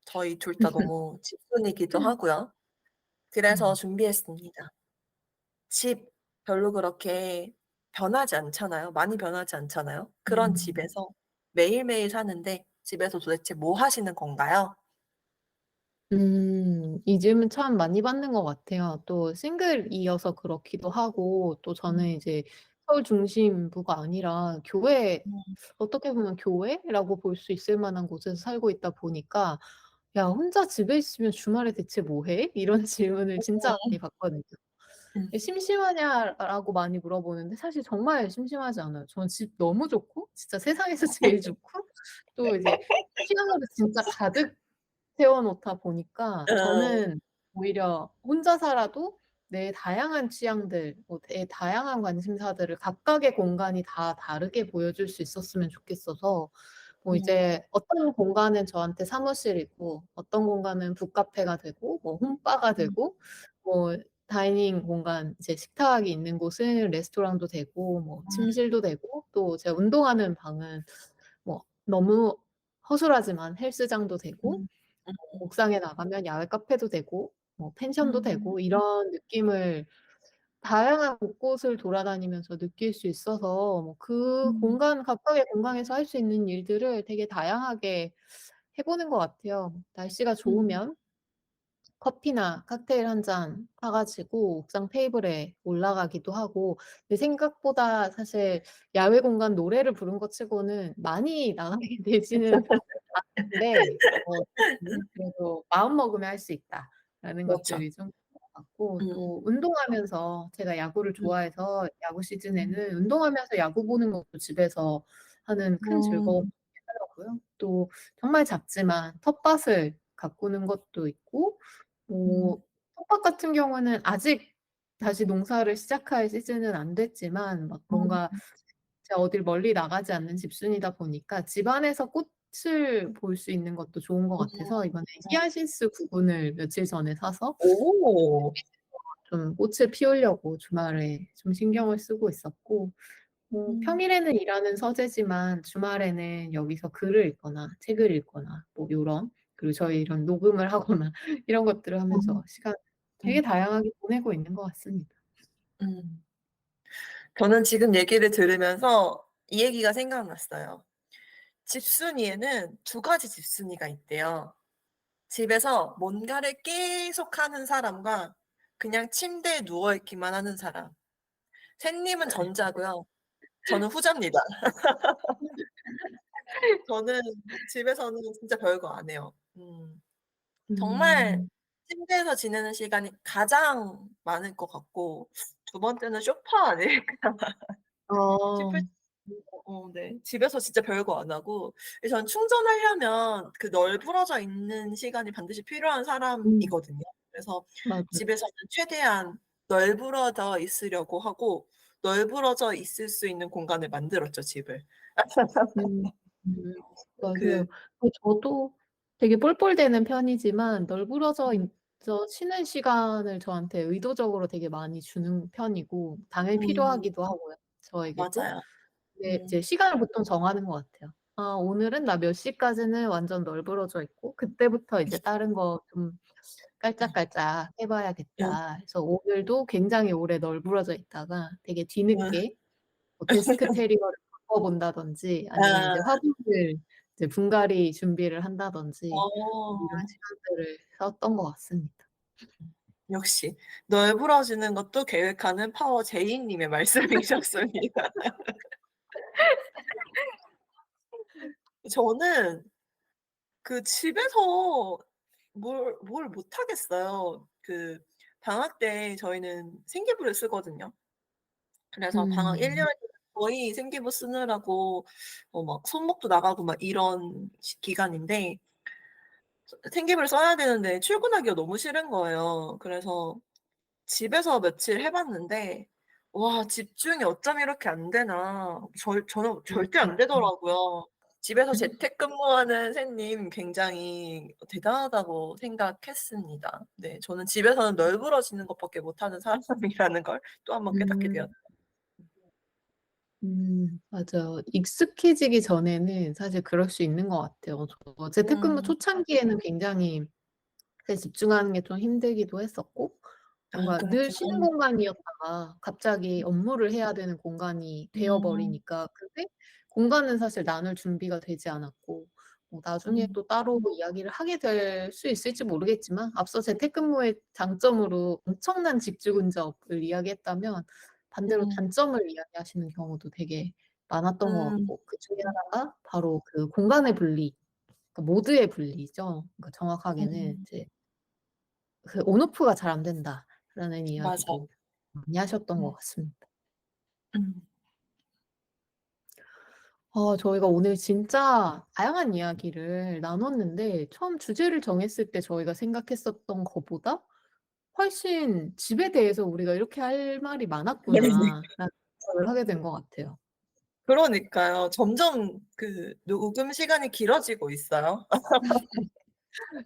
저희 둘 다 너무 집순이기도 하고요. 그래서 음, 준비했습니다. 집 별로 그렇게 변하지 않잖아요. 많이 변하지 않잖아요. 그런 음. 집에서 매일매일 사는데 집에서 도대체 뭐 하시는 건가요? 이 질문 참 많이 받는 것 같아요. 또 싱글이어서 그렇기도 하고, 또 저는 음, 이제 서울 중심부가 아니라 음, 어떻게 보면 교회라고 볼 수 있을 만한 곳에서 살고 있다 보니까, 야, 혼자 집에 있으면 주말에 대체 뭐 해? 이런 질문을 진짜 많이 받거든요. 음, 심심하냐라고 많이 물어보는데, 사실 정말 심심하지 않아요. 저는 집 너무 좋고, 진짜 세상에서 제일 좋고, 또 이제 취향으로 진짜 가득 세워놓다 보니까 음, 저는 오히려 혼자 살아도 내 다양한 취향들, 내 다양한 관심사들을 각각의 공간이 다 다르게 보여줄 수 있었으면 좋겠어서 뭐 음, 이제 어떤 공간은 저한테 사무실이고 어떤 공간은 북카페가 되고 뭐 홈바가 음, 되고 뭐 다이닝 공간 이제 식탁이 있는 곳은 레스토랑도 되고 뭐 침실도 되고 또 제가 운동하는 방은 뭐 너무 허술하지만 헬스장도 되고 음, 옥상에 나가면 야외 카페도 되고 뭐 펜션도 음, 되고 이런 느낌을 다양한 곳곳을 돌아다니면서 느낄 수 있어서 뭐 그 음, 공간 각각의 공간에서 할 수 있는 일들을 되게 다양하게 해보는 것 같아요. 날씨가 음, 좋으면 커피나 칵테일 한 잔 사가지고 옥상 테이블에 올라가기도 하고, 근데 생각보다 사실 야외 공간 노래를 부른 것 치고는 많이 나가게 되지는 않는데, 어쨌든 그래도 마음 먹으면 할 수 있다라는 그렇죠. 것들이 좀. 같고, 음, 또 운동하면서 제가 야구를 음, 좋아해서 야구 음, 시즌에는 운동하면서 야구 보는 것도 집에서 하는 큰 즐거움이 음, 있더라고요. 또 정말 작지만 텃밭을 가꾸는 것도 있고, 음, 뭐 텃밭 같은 경우는 아직 다시 농사를 시작할 시즌은 안 됐지만 막 뭔가 제가 어딜 멀리 나가지 않는 집순이다 보니까 집 안에서 꽃을 볼 수 있는 것도 좋은 것 같아서 이번에 히아신스 구근을 며칠 전에 사서 오, 좀 꽃을 피우려고 주말에 좀 신경을 쓰고 있었고, 뭐 음, 평일에는 일하는 서재지만 주말에는 여기서 글을 읽거나 책을 읽거나 뭐 요런, 그리고 저희 이런 녹음을 하거나 이런 것들을 음, 하면서 시간 되게 음, 다양하게 보내고 있는 것 같습니다. 음. 저는 지금 얘기를 들으면서 이 얘기가 생각났어요. 집순이에는 두 가지 집순이가 있대요. 집에서 뭔가를 계속 하는 사람과 그냥 침대에 누워있기만 하는 사람. 샌님은 전자고요. 저는 후자입니다. 저는 집에서는 진짜 별거 안 해요. 정말 음, 침대에서 지내는 시간이 가장 많을 것 같고, 두 번째는 소파 아닐까 어, 싶을 네. 집에서 진짜 별거 안 하고, 전 충전하려면 그 널브러져 있는 시간이 반드시 필요한 음, 사람이거든요. 그래서 맞아요. 집에서는 최대한 널브러져 있으려고 하고, 널브러져 있을 수 있는 공간을 만들었죠, 집을. 음, 그, 맞아요. 저도 되게 뿔뿔대는 편이지만 널브러져 음, 있어 쉬는 시간을 저한테 의도적으로 되게 많이 주는 편이고 당연히 음, 필요하기도 하고요. 저에게도. 맞아요. 근데 이제 음, 시간을 보통 정하는 것 같아요. 아, 오늘은 나 몇 시까지는 완전 널브러져 있고 그때부터 이제 다른 거 좀 깔짝깔짝 음, 해봐야겠다. 그래서 오늘도 굉장히 오래 널브러져 있다가 되게 음. 뒤늦게 뭐 데스크 테리어를 바꿔본다든지 아니면 이제 아, 화분을 이제 분갈이 준비를 한다든지 이런 어, 시간들을 썼던 것 같습니다. 역시 널브러지는 것도 계획하는 파워 제이님의 말씀이셨습니다. 저는 그 집에서 뭘 못하겠어요. 그 방학 때 저희는 생기부를 쓰거든요. 그래서 방학 음, 1년 거의 생기부 쓰느라고 막 손목도 나가고 막 이런 기간인데 생기부를 써야 되는데 출근하기가 너무 싫은 거예요. 그래서 집에서 며칠 해봤는데 와 집중이 어쩜 이렇게 안 되나 저는 절대 안 되더라고요. 집에서 재택근무하는 샌님 굉장히 대단하다고 생각했습니다. 네, 저는 집에서는 널브러지는 것밖에 못하는 사람이라는 걸 또 한 번 깨닫게 음, 되었어요. 맞아요. 익숙해지기 전에는 사실 그럴 수 있는 것 같아요. 저 재택근무 음, 초창기에는 굉장히 집중하는 게 좀 힘들기도 했었고, 아, 뭔가 늘 쉬는 그렇구나. 공간이었다가 갑자기 업무를 해야 되는 공간이 음, 되어버리니까, 근데 공간은 사실 나눌 준비가 되지 않았고, 뭐 나중에 음, 또 따로 이야기를 하게 될 수 있을지 모르겠지만, 앞서 재택근무의 장점으로 엄청난 집중근접을 이야기했다면, 반대로 음, 단점을 이야기하시는 경우도 되게 많았던 것 음, 같고, 그 중에 하나가 바로 그 공간의 분리, 그 모드의 분리죠. 그러니까 정확하게는 음, 이제 그 온오프가 잘 안 된다라는 맞아. 이야기도 많이 하셨던 것 음, 같습니다. 음, 저희가 오늘 진짜 다양한 이야기를 나눴는데 처음 주제를 정했을 때 저희가 생각했었던 것보다 훨씬 집에 대해서 우리가 이렇게 할 말이 네네. 많았구나라는 생각을 하게 된 것 같아요. 그러니까요. 점점 그 녹음 시간이 길어지고 있어요.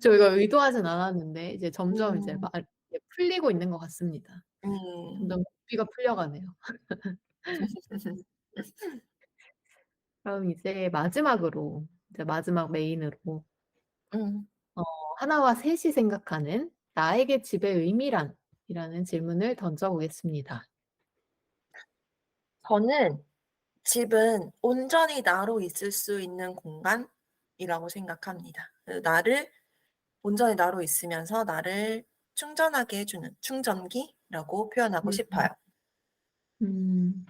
저희가 의도하진 않았는데 이제 점점 이제 음, 풀리고 있는 것 같습니다. 음, 점점 고삐가 풀려가네요. 그럼 이제 마지막 메인으로 음. 어, 하나와 셋이 생각하는 나에게 집의 의미란이라는 질문을 던져보겠습니다. 저는 집은 온전히 나로 있을 수 있는 공간이라고 생각합니다. 온전히 나로 있으면서 나를 충전하게 해주는 충전기라고 표현하고 음, 싶어요. 음,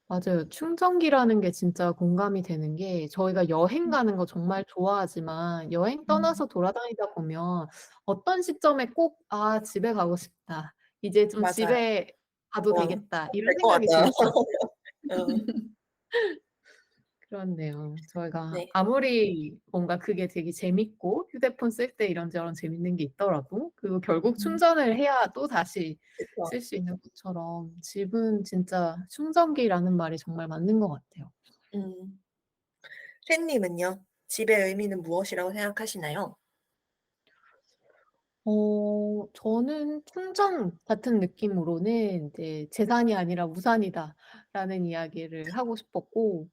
맞아요. 충전기라는 게 진짜 공감이 되는 게 저희가 여행 가는 거 정말 좋아하지만 여행 음, 떠나서 돌아다니다 보면 어떤 시점에 꼭, 아, 집에 가고 싶다. 이제 좀 맞아요. 집에 가도 어, 되겠다. 이런 될 것 생각이 같아요. 들었거든요. 어, 그렇네요. 저희가 네. 아무리 뭔가 그게 되게 재밌고 휴대폰 쓸 때 이런저런 재밌는 게 있더라도 그리고 결국 음, 충전을 해야 또다시 그쵸. 쓸 수 있는 것처럼 집은 진짜 충전기라는 말이 정말 맞는 것 같아요. 음. 팬님은요? 집의 의미는 무엇이라고 생각하시나요? 저는 충전 같은 느낌으로는 이제 재산이 아니라 우산이다라는 이야기를 하고 싶었고,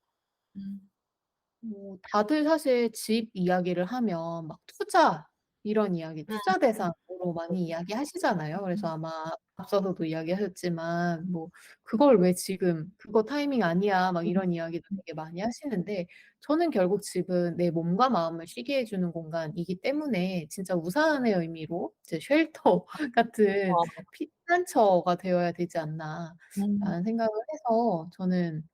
음, 다들 사실 집 이야기를 하면 막 투자 이런 이야기, 음, 투자 대상으로 많이 이야기하시잖아요. 그래서 아마 앞서서도 이야기하셨지만 뭐 그걸 왜 지금 그거 타이밍 아니야 막 이런 이야기도 되게 많이 하시는데 저는 결국 집은 내 몸과 마음을 쉬게 해주는 공간이기 때문에 진짜 우산의 의미로 이제 쉘터 같은 어, 피난처가 되어야 되지 음, 않나라는 생각을 해서 저는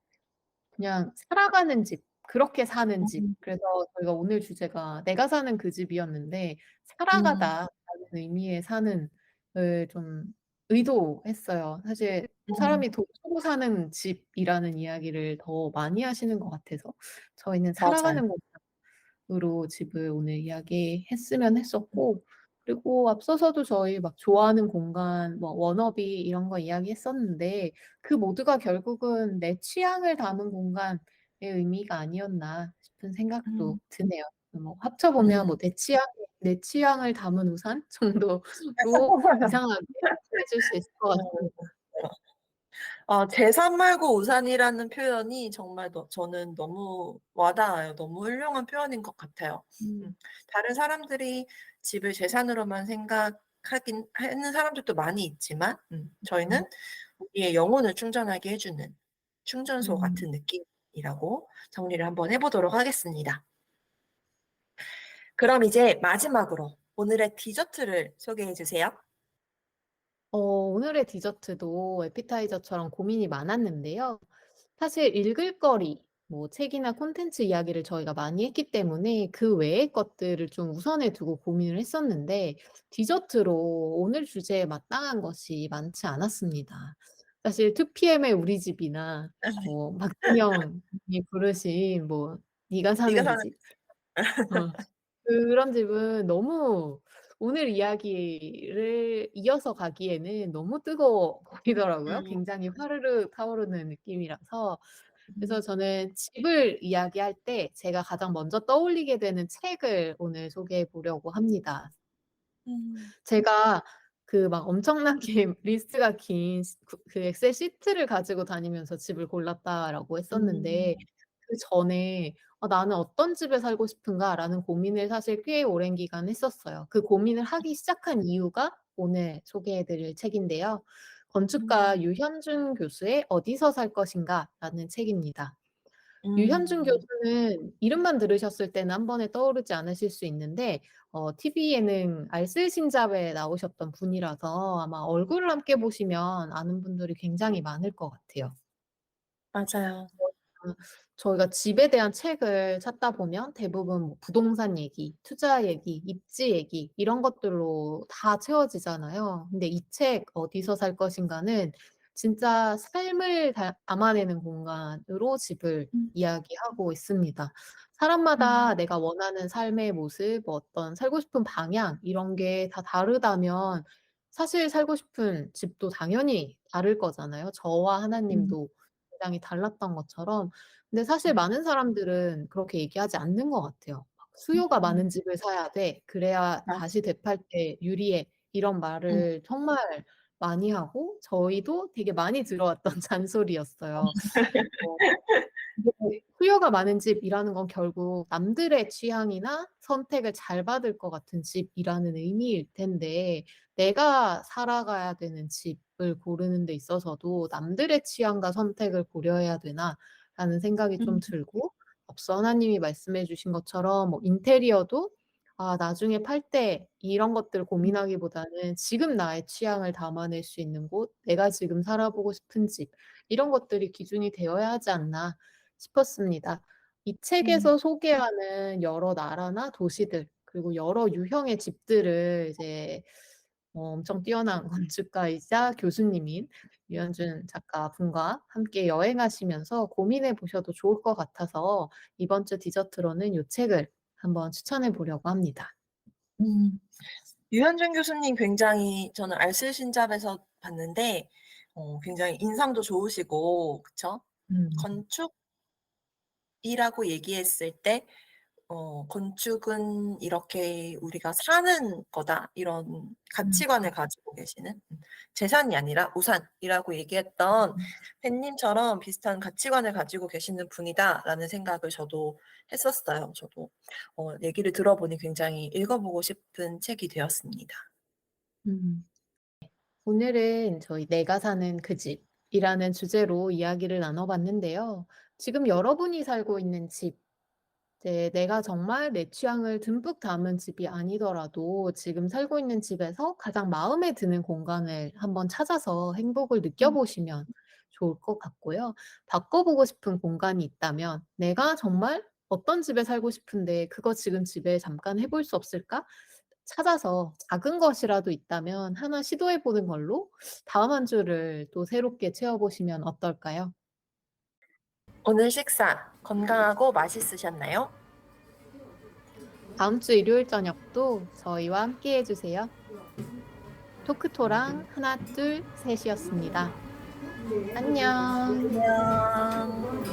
그냥 살아가는 집, 그렇게 사는 집. 음, 그래서 저희가 오늘 주제가 내가 사는 그 집이었는데 음, 살아가다라는 의미의 산을 좀 의도했어요. 사실 음, 사람이 돈 주고 사는 집이라는 이야기를 더 많이 하시는 것 같아서 저희는 맞아요. 살아가는 으로 집을 오늘 이야기했으면 했었고, 그리고 앞서서도 저희 막 좋아하는 공간, 뭐 워너비 이런 거 이야기했었는데, 그 모두가 결국은 내 취향을 담은 공간의 의미가 아니었나 싶은 음, 생각도 드네요. 뭐 합쳐보면 음. 뭐 내 취향을 담은 우산 정도로 이상하게 해줄 수 있을 것 같습니다. 재산 말고 우산이라는 표현이 정말 저는 너무 와닿아요. 너무 훌륭한 표현인 것 같아요. 음, 음, 다른 사람들이 집을 재산으로만 하는 사람들도 많이 있지만, 음, 저희는 우리의 영혼을 충전하게 해주는 충전소 음. 같은 느낌이라고 정리를 한번 해보도록 하겠습니다. 그럼 이제 마지막으로 오늘의 디저트를 소개해 주세요. 오늘의 디저트도 에피타이저처럼 고민이 많았는데요. 사실 읽을 거리, 뭐 책이나 콘텐츠 이야기를 저희가 많이 했기 때문에 그 외의 것들을 좀 우선에 두고 고민을 했었는데 디저트로 오늘 주제에 마땅한 것이 많지 않았습니다. 사실 2PM의 우리 집이나 뭐 박진영이 부르신 뭐 네가 네가 사는 그 사는 집, 어, 그런 집은 너무 오늘 이야기를 이어서 가기에는 너무 뜨거워 보이더라고요. 음, 굉장히 화르르 타오르는 느낌이라서. 그래서 음, 저는 집을 이야기할 때 제가 가장 먼저 떠올리게 되는 책을 오늘 소개해 보려고 합니다. 음, 제가 그 막 엄청나게 리스트가 긴 그 엑셀 시트를 가지고 다니면서 집을 골랐다라고 했었는데 음, 그 전에 나는 어떤 집에 살고 싶은가라는 고민을 사실 꽤 오랜 기간 했었어요. 그 고민을 하기 시작한 이유가 오늘 소개해 드릴 책인데요. 건축가 음, 유현준 교수의 어디서 살 것인가라는 책입니다. 유현준 음, 교수는 이름만 들으셨을 때는 한 번에 떠오르지 않으실 수 있는데, TV 예능 알쓸신잡에 나오셨던 분이라서 아마 얼굴을 함께 보시면 아는 분들이 굉장히 많을 것 같아요. 맞아요. 어, 저희가 집에 대한 책을 찾다 보면 대부분 뭐 부동산 얘기, 투자 얘기, 입지 얘기 이런 것들로 다 채워지잖아요. 근데 이 책 어디서 살 것인가는 진짜 삶을 담아내는 공간으로 집을 음, 이야기하고 있습니다. 음, 사람마다 내가 원하는 삶의 모습, 뭐 어떤 살고 싶은 방향 이런 게 다 다르다면 사실 살고 싶은 집도 당연히 다를 거잖아요. 저와 음, 하나님도 굉장히 달랐던 것처럼. 근데 사실 많은 사람들은 그렇게 얘기하지 않는 것 같아요. 막 수요가 많은 음, 집을 사야 돼. 그래야 맞- 다시 되팔 때 유리해. 이런 음, 말을 정말 많이 하고 저희도 되게 많이 들어왔던 잔소리였어요. 어, 근데 수요가 많은 집이라는 건 결국 남들의 취향이나 선택을 잘 받을 것 같은 집이라는 의미일 텐데, 내가 살아가야 되는 집을 고르는 데 있어서도 남들의 취향과 선택을 고려해야 되나? 라는 생각이 좀 음, 들고, 앞서 하나님이 말씀해 주신 것처럼 뭐 인테리어도 나중에 팔 때 이런 것들 고민하기보다는 지금 나의 취향을 담아낼 수 있는 곳, 내가 지금 살아보고 싶은 집, 이런 것들이 기준이 되어야 하지 않나 싶었습니다. 이 음, 책에서 소개하는 여러 나라나 도시들, 그리고 여러 유형의 집들을 이제 엄청 뛰어난 건축가이자 교수님인 유현준 작가분과 함께 여행하시면서 고민해 보셔도 좋을 것 같아서 이번 주 디저트로는 이 책을 한번 추천해 보려고 합니다. 음, 유현준 교수님 굉장히 저는 알쓸신잡에서 봤는데 굉장히 인상도 좋으시고 그쵸? 음, 건축이라고 얘기했을 때 건축은 이렇게 우리가 사는 거다 이런 음, 가치관을 가지고 계시는 재산이 아니라 우산이라고 얘기했던 팬님처럼 비슷한 가치관을 가지고 계시는 분이다라는 생각을 저도 했었어요. 저도 얘기를 들어보니 굉장히 읽어보고 싶은 책이 되었습니다. 음. 오늘은 저희 내가 사는 그 집이라는 주제로 이야기를 나눠봤는데요. 지금 여러분이 살고 있는 집, 이제 내가 정말 내 취향을 듬뿍 담은 집이 아니더라도 지금 살고 있는 집에서 가장 마음에 드는 공간을 한번 찾아서 행복을 느껴보시면 좋을 것 같고요. 바꿔보고 싶은 공간이 있다면 내가 정말 어떤 집에 살고 싶은데 그거 지금 집에 잠깐 해볼 수 없을까? 찾아서 작은 것이라도 있다면 하나 시도해 보는 걸로 다음 한 주를 또 새롭게 채워보시면 어떨까요? 오늘 식사 건강하고 맛있으셨나요? 다음 주 일요일 저녁도 저희와 함께 해주세요. 토크토랑 하나, 둘, 셋이었습니다. 안녕. 안녕.